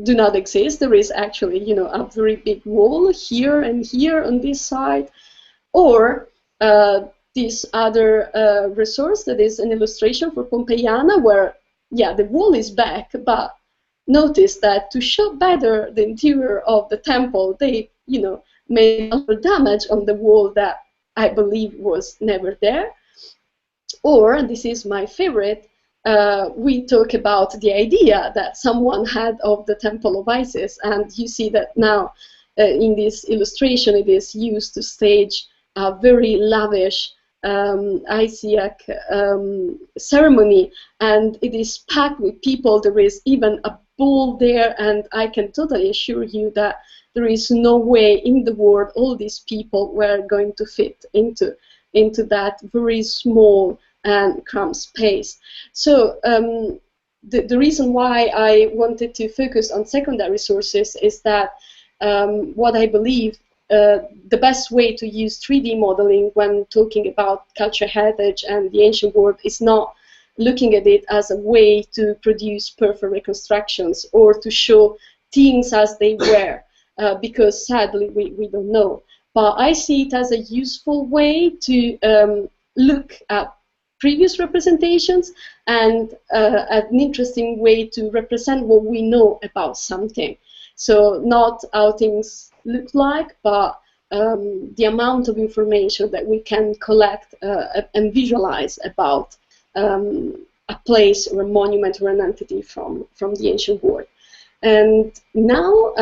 do not exist. There is actually, you know, a very big wall here and here on this side, or this other resource that is an illustration for Pompeiana, where, yeah, the wall is back, but notice that to show better the interior of the temple, they, you know, made a little damage on the wall that I believe was never there. Or, and this is my favorite, we talk about the idea that someone had of the Temple of Isis, and you see that now in this illustration it is used to stage a very lavish Isiac ceremony, and it is packed with people. There is even a bull there, and I can totally assure you that there is no way in the world all these people were going to fit into that very small and cramped space. So the reason why I wanted to focus on secondary sources is that what I believe the best way to use 3D modeling when talking about cultural heritage and the ancient world is not looking at it as a way to produce perfect reconstructions or to show things as they were, because sadly we don't know. But I see it as a useful way to look at previous representations and an interesting way to represent what we know about something. So not how things look like, but the amount of information that we can collect and visualize about a place or a monument or an entity from the ancient world. And now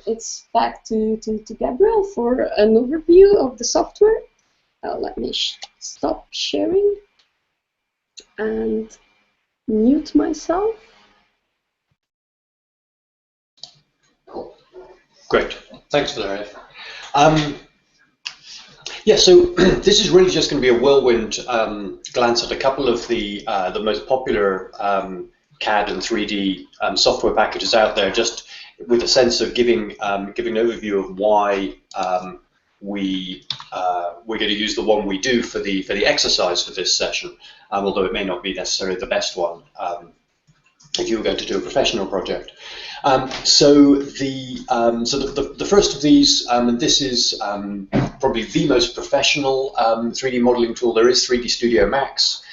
it's back to Gabriel for an overview of the software. Let me stop sharing and mute myself. Great, thanks, Valeria. Yeah, so this is really just going to be a whirlwind glance at a couple of the most popular CAD and 3D software packages out there, just with a sense of giving an overview of why we're going to use the one we do for the exercise for this session, although it may not be necessarily the best one if you were going to do a professional project. So the first of these, and this is probably the most professional 3D modeling tool there is, 3D Studio Max.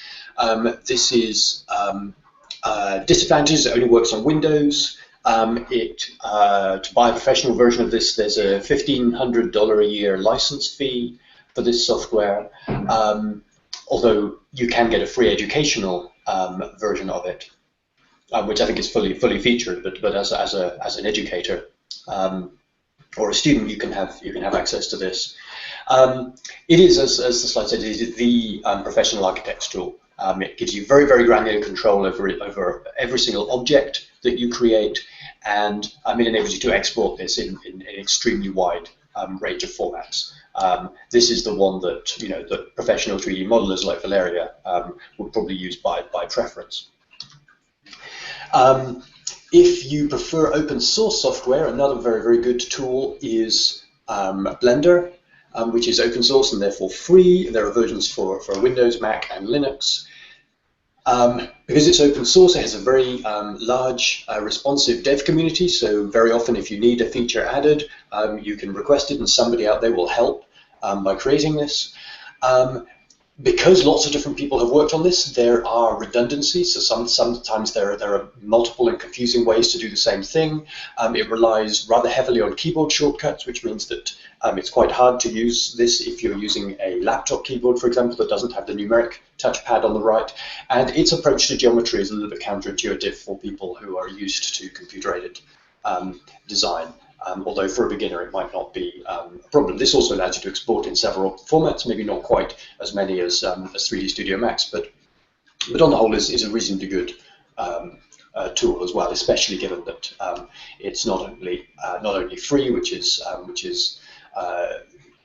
This is disadvantages. It only works on Windows. To buy a professional version of this, there's a $1,500 a year license fee for this software. Although you can get a free educational version of it, which I think is fully featured. But as an educator or a student, you can have access to this. It is, as the slide said, it is the professional architect's tool. It gives you very, very granular control over every single object that you create, and it enables you to export this in an extremely wide range of formats. This is the one that that professional 3D modelers like Valeria would probably use by preference. If you prefer open source software, another very, very good tool is Blender, which is open source and therefore free. There are versions for Windows, Mac, and Linux. Because it's open source, it has a very large responsive dev community, so very often if you need a feature added, you can request it and somebody out there will help by creating this. Because lots of different people have worked on this, there are redundancies, so sometimes there are multiple and confusing ways to do the same thing. It relies rather heavily on keyboard shortcuts, which means that it's quite hard to use this if you're using a laptop keyboard, for example, that doesn't have the numeric touchpad on the right. And its approach to geometry is a little bit counterintuitive for people who are used to computer-aided design. Although for a beginner it might not be a problem. This also allows you to export in several formats, maybe not quite as many as 3D Studio Max, but on the whole is a reasonably good tool as well, especially given that it's not only free, which is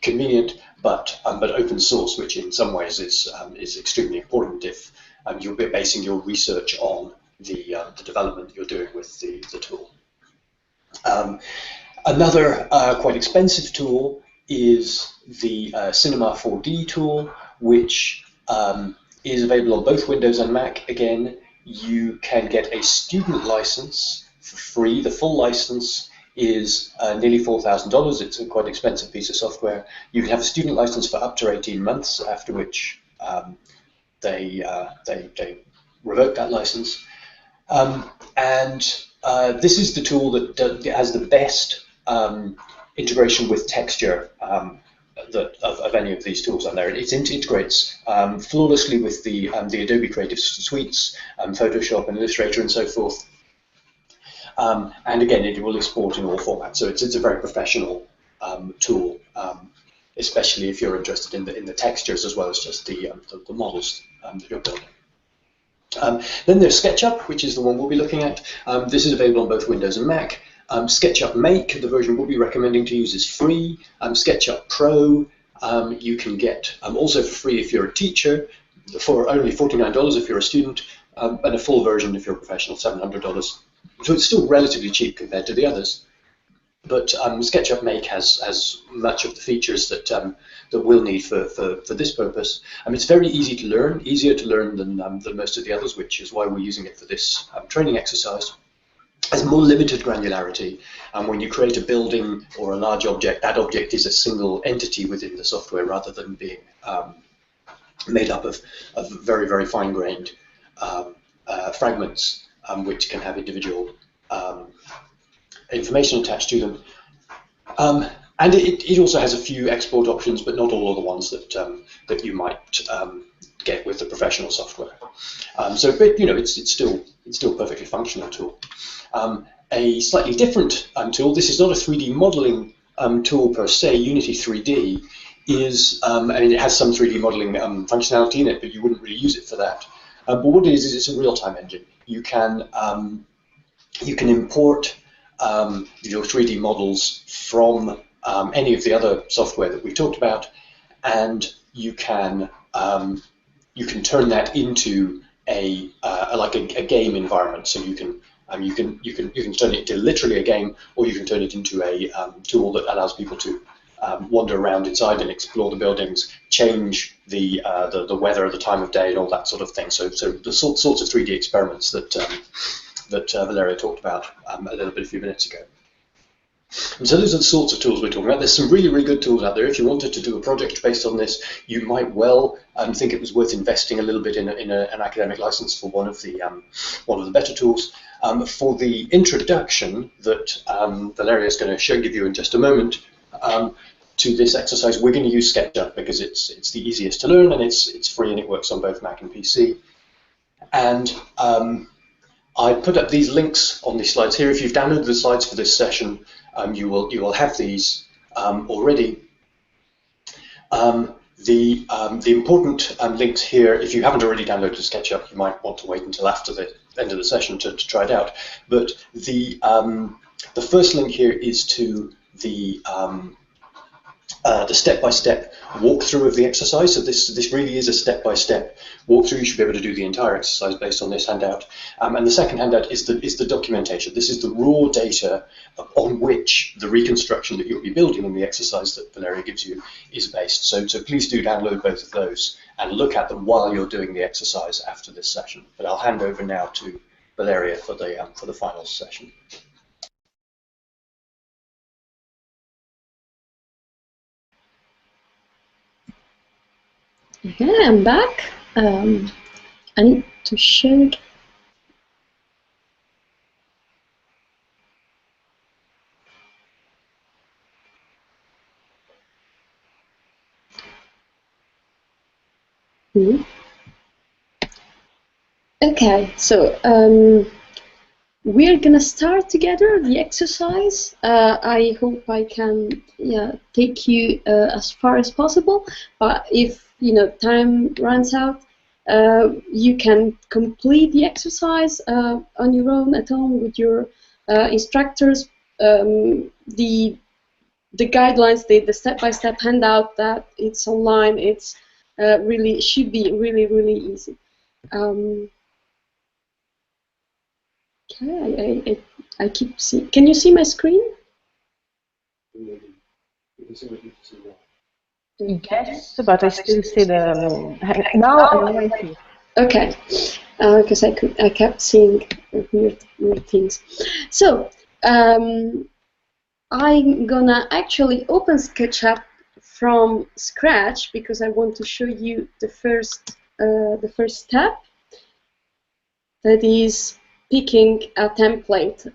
convenient, but open source, which in some ways is extremely important if you'll be basing your research on the development you're doing with the tool. Another quite expensive tool is the Cinema 4D tool, which is available on both Windows and Mac. Again, you can get a student license for free. The full license is nearly $4,000. It's a quite expensive piece of software. You can have a student license for up to 18 months, after which they revoke that license. This is the tool that has the best integration with texture of any of these tools on there. It integrates flawlessly with the Adobe Creative Suites, Photoshop and Illustrator and so forth. And again, it will export in all formats. So it's a very professional tool, especially if you're interested in the textures as well as just the models that you're building. Then there's SketchUp, which is the one we'll be looking at. This is available on both Windows and Mac. SketchUp Make, the version we'll be recommending to use, is free. SketchUp Pro, you can get also for free if you're a teacher, for only $49 if you're a student, and a full version if you're a professional, $700. So it's still relatively cheap compared to the others. But SketchUp Make has much of the features that we'll need for this purpose. It's very easy to learn, easier to learn than most of the others, which is why we're using it for this training exercise. It has more limited granularity, and when you create a building or a large object, that object is a single entity within the software rather than being made up of very, very fine-grained fragments, which can have individual information attached to them. And it also has a few export options, but not all of the ones that you might get with the professional software. But it's still a perfectly functional tool. A slightly different tool. This is not a 3D modeling tool per se. Unity 3D is, it has some 3D modeling functionality in it, but you wouldn't really use it for that. But what it is it's a real-time engine. You can import your 3D models from any of the other software that we talked about, and you can turn that into a game environment. So you can turn it into literally a game, or you can turn it into a tool that allows people to wander around inside and explore the buildings, change the weather, the time of day, and all that sort of thing. So the sorts of 3D experiments that Valeria talked about a few minutes ago. And so those are the sorts of tools we're talking about. There's some really, really good tools out there. If you wanted to do a project based on this, you might well think it was worth investing a little bit in an academic license for one of the better tools. For the introduction that Valeria is going to give you in just a moment to this exercise, we're going to use SketchUp because it's the easiest to learn, and it's free, and it works on both Mac and PC. And I put up these links on these slides here. If you've downloaded the slides for this session, you will have these already. The important links here, if you haven't already downloaded SketchUp, you might want to wait until after the end of the session to try it out. But the first link here is to the step-by-step walkthrough of the exercise. So this really is a step-by-step walkthrough. You should be able to do the entire exercise based on this handout. And the second handout is the documentation. This is the raw data on which the reconstruction that you'll be building in the exercise that Valeria gives you is based. So please do download both of those and look at them while you're doing the exercise after this session. But I'll hand over now to Valeria for the final session. Okay, I'm back. I need to share. Okay, so we're gonna start together the exercise. I hope I can take you as far as possible. But if time runs out, you can complete the exercise on your own at home with your instructors. The guidelines, the step-by-step handout that it's online, it's really should be really easy. Okay, I keep seeing. Can you see my screen? Yes, but I still see the now I see. Okay, because I kept seeing weird things. So I'm gonna actually open SketchUp from scratch because I want to show you the first step. That is picking a template,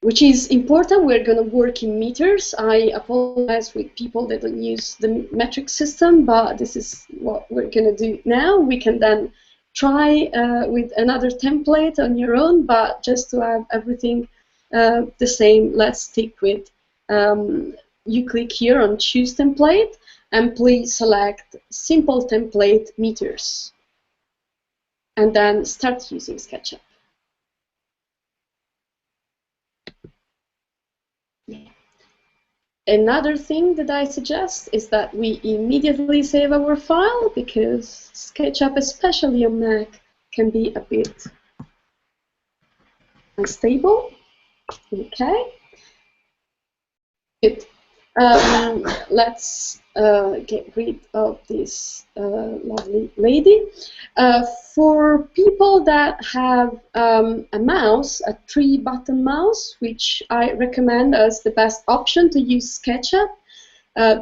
which is important. We're going to work in meters. I apologize with people that don't use the metric system, but this is what we're going to do now. We can then try with another template on your own, but just to have everything the same, let's stick with, you click here on Choose Template, and please select Simple Template Meters. And then start using SketchUp. Another thing that I suggest is that we immediately save our file, because SketchUp, especially on Mac, can be a bit unstable. Okay. Good. Let's get rid of this lovely lady. For people that have a mouse, a 3-button mouse, which I recommend as the best option to use SketchUp,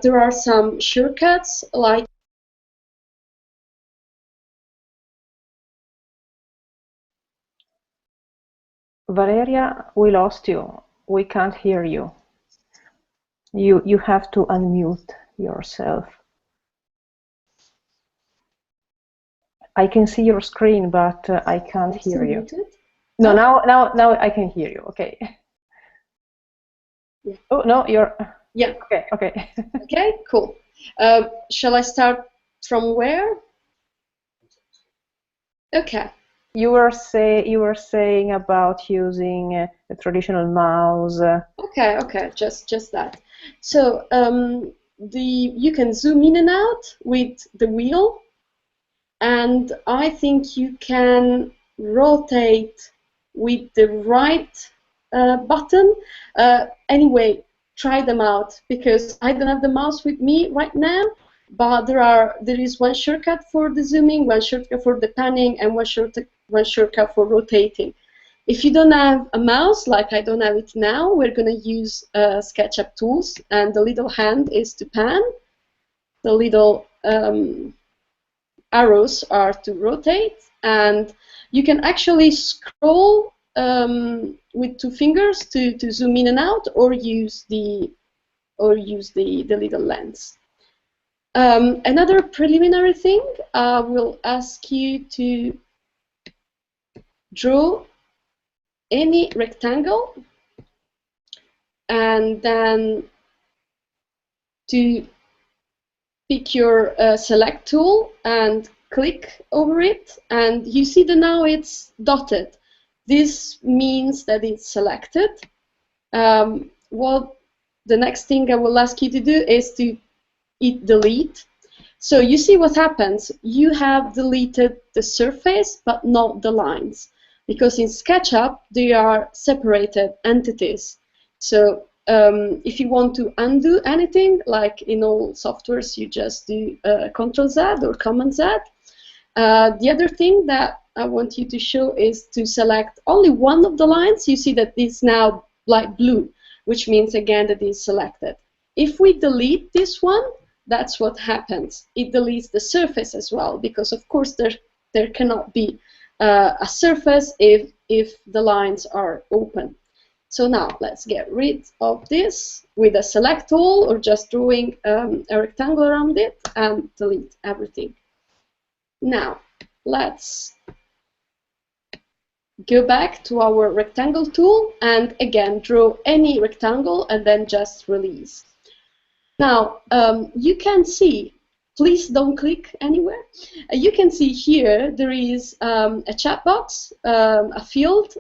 there are some shortcuts like Valeria, we lost you. We can't hear you. You have to unmute yourself. I can see your screen, but I can't hear you. Muted? No, now I can hear you. Okay. Yeah. Oh no, you're. Yeah. Okay. Okay. Okay. Cool. Shall I start from where? Okay. You were saying about using a traditional mouse. Okay. Just that. So you can zoom in and out with the wheel, and I think you can rotate with the right button. Anyway, try them out, because I don't have the mouse with me right now, but there is one shortcut for the zooming, one shortcut for the panning, and one shortcut for rotating. If you don't have a mouse, like I don't have it now, we're going to use SketchUp tools, and the little hand is to pan, the little arrows are to rotate, and you can actually scroll with 2 fingers to zoom in and out, or use the little lens. Another preliminary thing, I will ask you to draw any rectangle, and then to pick your select tool and click over it, and you see that now it's dotted. This means that it's selected. Well, the next thing I will ask you to do is to hit delete. So you see what happens. You have deleted the surface, but not the lines, because in SketchUp they are separated entities. So if you want to undo anything, like in all softwares, you just do Ctrl-Z or Command-Z. The other thing that I want you to show is to select only one of the lines. You see that it's now light blue, which means again that it's selected. If we delete this one, that's what happens. It deletes the surface as well, because of course there cannot be a surface if the lines are open. So now let's get rid of this with a select tool, or just drawing a rectangle around it, and delete everything. Now let's go back to our rectangle tool and again draw any rectangle and then just release. Now you can see, please don't click anywhere. You can see here there is a chat box, a field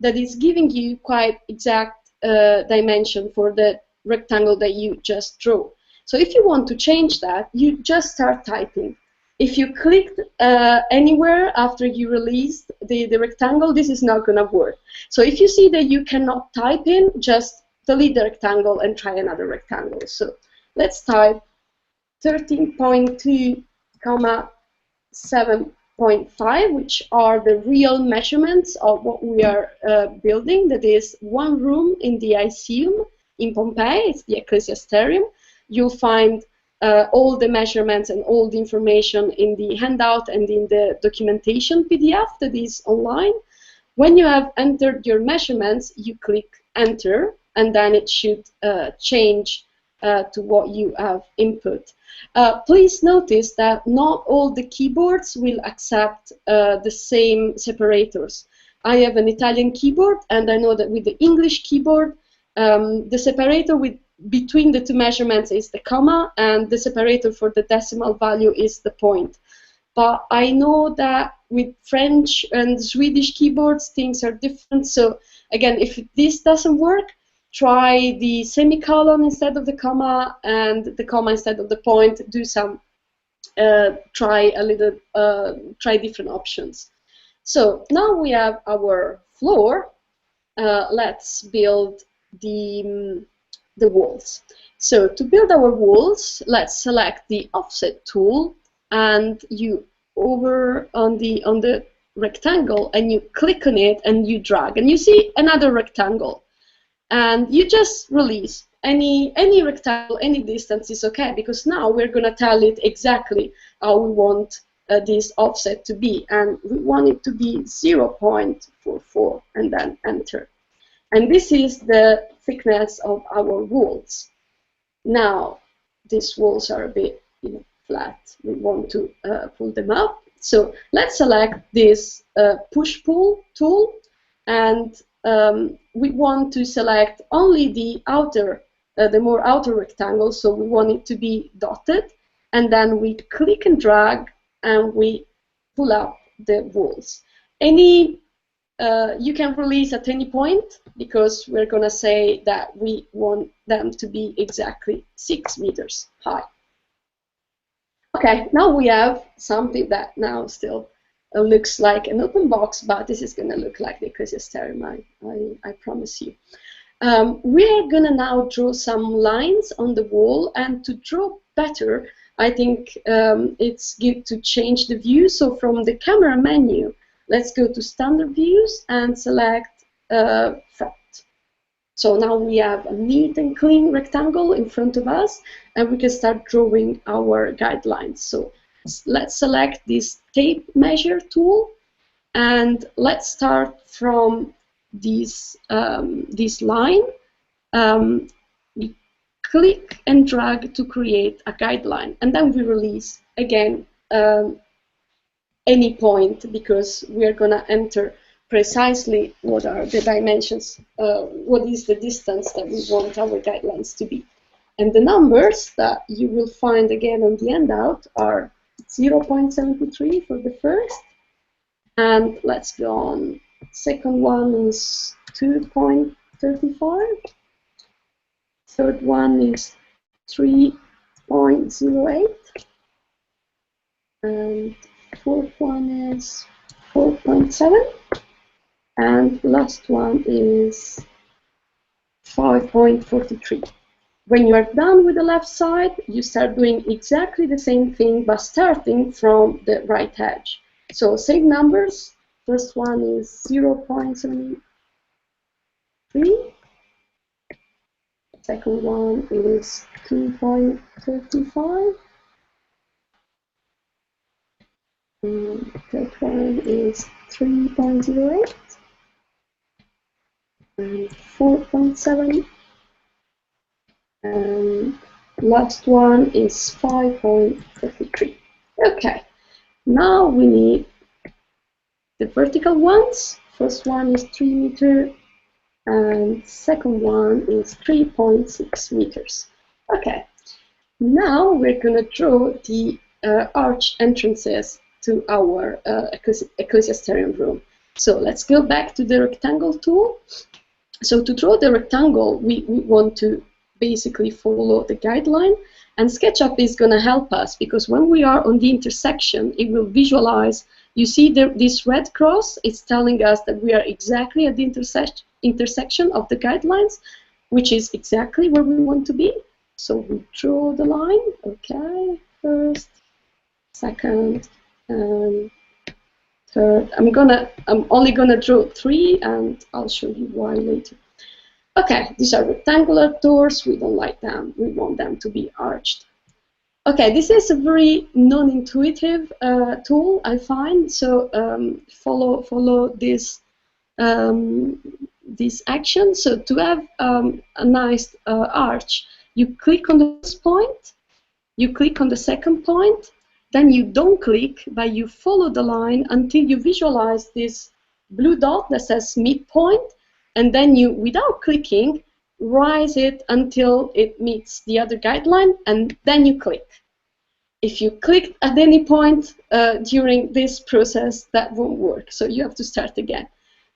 that is giving you quite exact dimension for the rectangle that you just drew. So if you want to change that, you just start typing. If you clicked anywhere after you released the rectangle, this is not going to work. So if you see that you cannot type in, just delete the rectangle and try another rectangle. So let's type 13.2, 7.5, which are the real measurements of what we are building. That is one room in the Lyceum in Pompeii. It's the Ecclesiasterium. You'll find all the measurements and all the information in the handout and in the documentation PDF that is online. When you have entered your measurements, you click Enter, and then it should change to what you have input. Please notice that not all the keyboards will accept the same separators. I have an Italian keyboard, and I know that with the English keyboard, the separator between the two measurements is the comma, and the separator for the decimal value is the point. But I know that with French and Swedish keyboards, things are different. So again, if this doesn't work, try the semicolon instead of the comma and the comma instead of the point. Do some, try different options. So now we have our floor. Let's build the walls. So to build our walls, let's select the offset tool, and you over on the rectangle, and you click on it and you drag, and you see another rectangle, and you just release any rectangle, any distance is okay, because now we're going to tell it exactly how we want this offset to be, and we want it to be 0.44, and then enter. And this is the thickness of our walls. Now, these walls are a bit flat. We want to pull them up. So let's select this push-pull tool, and we want to select only the more outer rectangle, so we want it to be dotted, and then we click and drag, and we pull up the walls. You can release at any point, because we're going to say that we want them to be exactly 6 meters high. Okay, now we have something that now still looks like an open box, but this is going to look like the Ecclesiasterium, I promise you. We're going to now draw some lines on the wall, and to draw better, I think it's good to change the view. So from the camera menu, let's go to Standard Views and select Front. So now we have a neat and clean rectangle in front of us, and we can start drawing our guidelines. So let's select this tape measure tool, and let's start from this line. We click and drag to create a guideline, and then we release again any point, because we are going to enter precisely what are the dimensions, what is the distance that we want our guidelines to be. And the numbers that you will find again on the handout are 0.73 for the first, and let's go on. Second one is 2.35. Third one is 3.08. And fourth one is 4.7. And last one is 5.43. When you are done with the left side, you start doing exactly the same thing, but starting from the right edge. So same numbers. First one is 0.73. Second one is 2.35. Third one is 3.08. And 4.7. And last one is 5.53. Okay, now we need the vertical ones. First one is 3 meters, and second one is 3.6 meters. Okay, now we're going to draw the arch entrances to our ecclesiasterian room. So let's go back to the rectangle tool. So to draw the rectangle, we want to basically follow the guideline, and SketchUp is going to help us, because when we are on the intersection, it will visualize. You see this red cross, it's telling us that we are exactly at the intersection of the guidelines, which is exactly where we want to be. So we draw the line, okay, first, second, and third. I'm only gonna draw 3, and I'll show you why later. Okay, these are rectangular doors. We don't like them. We want them to be arched. Okay, this is a very non-intuitive tool, I find. So follow this this action. So to have a nice arch, you click on the first point, you click on the second point, then you don't click, but you follow the line until you visualize this blue dot that says midpoint, and then you, without clicking, rise it until it meets the other guideline, and then you click. If you click at any point during this process, that won't work, so you have to start again.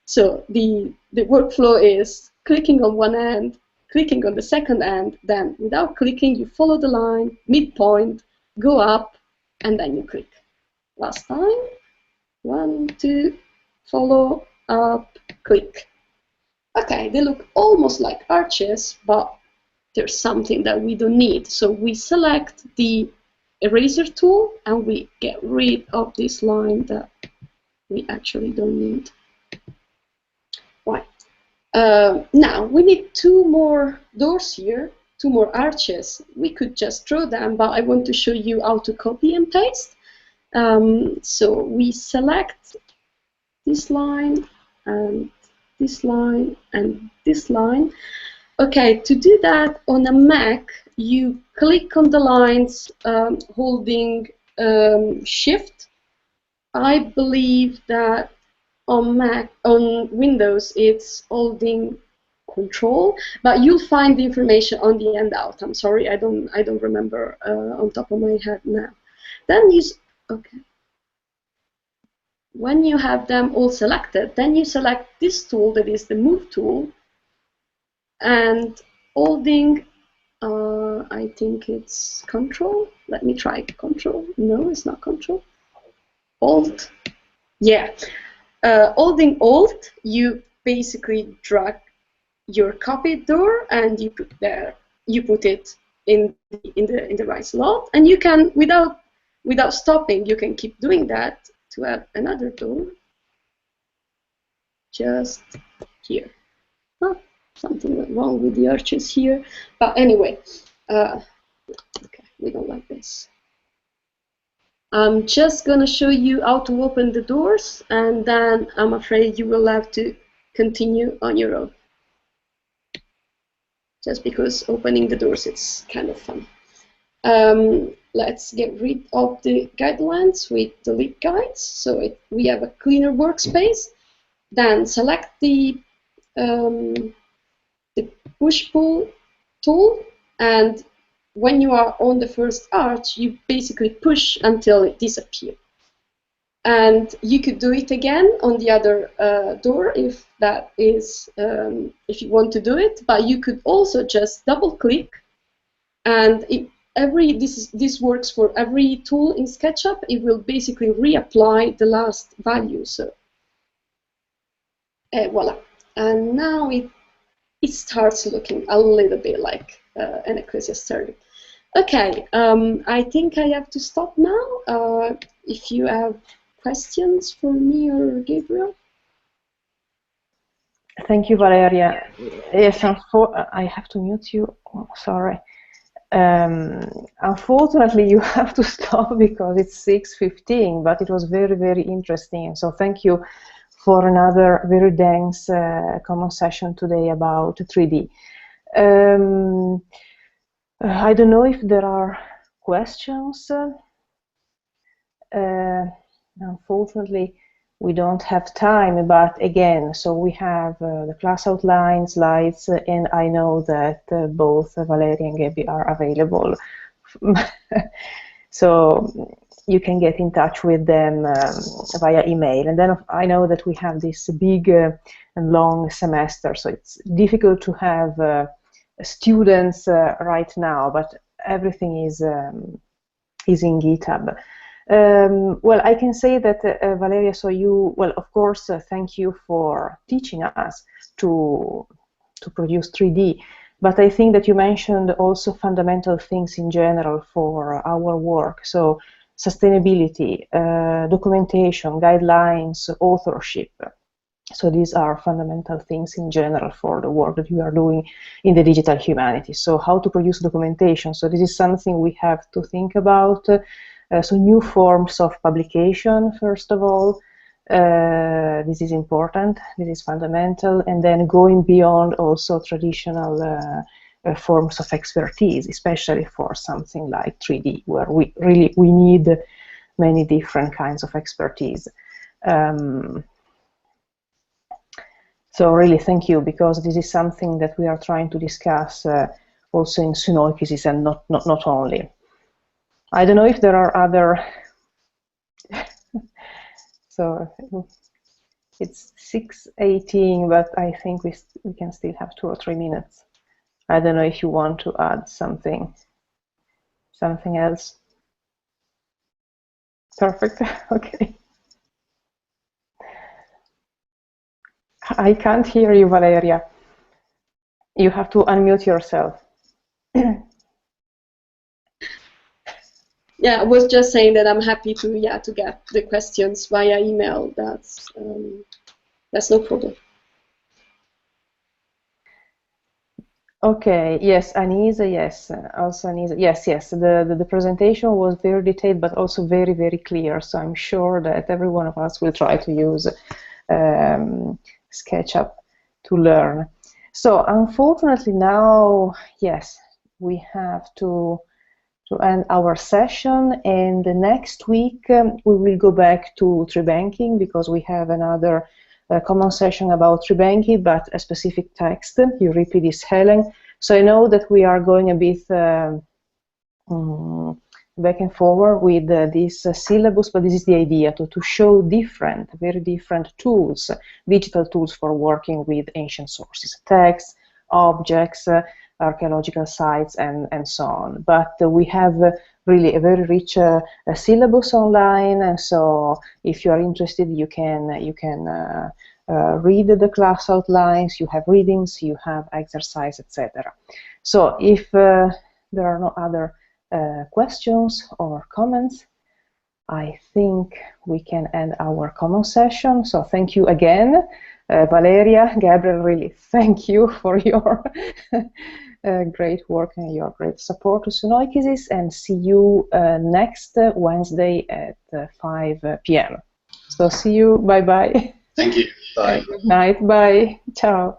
So the workflow is clicking on one end, clicking on the second end, then without clicking, you follow the line, midpoint, go up, and then you click. Last time, 1, 2, follow, up, click. Okay, they look almost like arches, but there's something that we don't need. So we select the eraser tool and we get rid of this line that we actually don't need. Right. Now we need 2 more doors here, 2 more arches. We could just draw them, but I want to show you how to copy and paste. So we select this line and this line and this line. Okay, to do that on a Mac, you click on the lines holding Shift. I believe that on Windows it's holding Control, but you'll find the information on the handout. I'm sorry, I don't remember on top of my head now. Then you okay. When you have them all selected, then you select this tool, that is the Move tool, and holding, I think it's Control. Let me try Control. No, it's not Control. Alt. Yeah. Holding Alt, you basically drag your copied door and you put it in the right slot, and you can, without stopping, you can keep doing that to have another door just here. Oh, something went wrong with the arches here, but anyway, okay, we don't like this. I'm just gonna show you how to open the doors, and then I'm afraid you will have to continue on your own. Just because opening the doors is kind of fun. Let's get rid of the guidelines with delete guides, so we have a cleaner workspace. Then select the push-pull tool, and when you are on the first arch, you basically push until it disappears. And you could do it again on the other door if that is, if you want to do it. But you could also just double-click, and this works for every tool in SketchUp. It will basically reapply the last value. So voila, and now it starts looking a little bit like an ecclesiasterian. Okay, I think I have to stop now. If you have questions for me or Gabriel? Thank you, Valeria. Yes, I have to mute you. Oh, sorry. Unfortunately, you have to stop because it's 6:15, but it was very, very interesting. So thank you for another very dense common session today about 3D. I don't know if there are questions. Unfortunately, we don't have time, but again, so we have the class outline, slides, and I know that both Valeria and Gabriel are available. So you can get in touch with them via email. And then I know that we have this big and long semester, so it's difficult to have students right now, but everything is in GitHub. Well, I can say that, Valeria, so you, well, of course, thank you for teaching us to produce 3D, but I think that you mentioned also fundamental things in general for our work, so sustainability, documentation, guidelines, authorship. So these are fundamental things in general for the work that we are doing in the digital humanities. So how to produce documentation, so this is something we have to think about. So new forms of publication, first of all, this is important, this is fundamental, and then going beyond also traditional forms of expertise, especially for something like 3D, where we need many different kinds of expertise. So really thank you, because this is something that we are trying to discuss also in Sunoikisis and not only. I don't know if there are other. So it's 6:18, but I think we can still have 2 or 3 minutes. I don't know if you want to add something else. Perfect. Okay. I can't hear you, Valeria. You have to unmute yourself. Yeah, I was just saying that I'm happy to get the questions via email. That's no problem. Okay. Yes, Anisa. Yes, also Anisa. Yes. The presentation was very detailed, but also very, very clear. So I'm sure that every one of us will try to use SketchUp to learn. So unfortunately now, yes, we have to end our session, and the next week we will go back to tree banking, because we have another common session about tree banking, but a specific text, Euripides Helen. So I know that we are going a bit back and forward with this syllabus, but this is the idea, to show very different tools, digital tools for working with ancient sources, texts, objects, archaeological sites, and so on. But we have really a very rich syllabus online, and so if you are interested, you can read the class outlines, you have readings, you have exercise, etc. So if there are no other questions or comments, I think we can end our common session. So thank you again, Valeria, Gabriel, really thank you for your great work and your great support to Sunoikisis, and see you next Wednesday at 5 p.m. So see you, bye-bye. Thank you, bye. Good night, bye, ciao.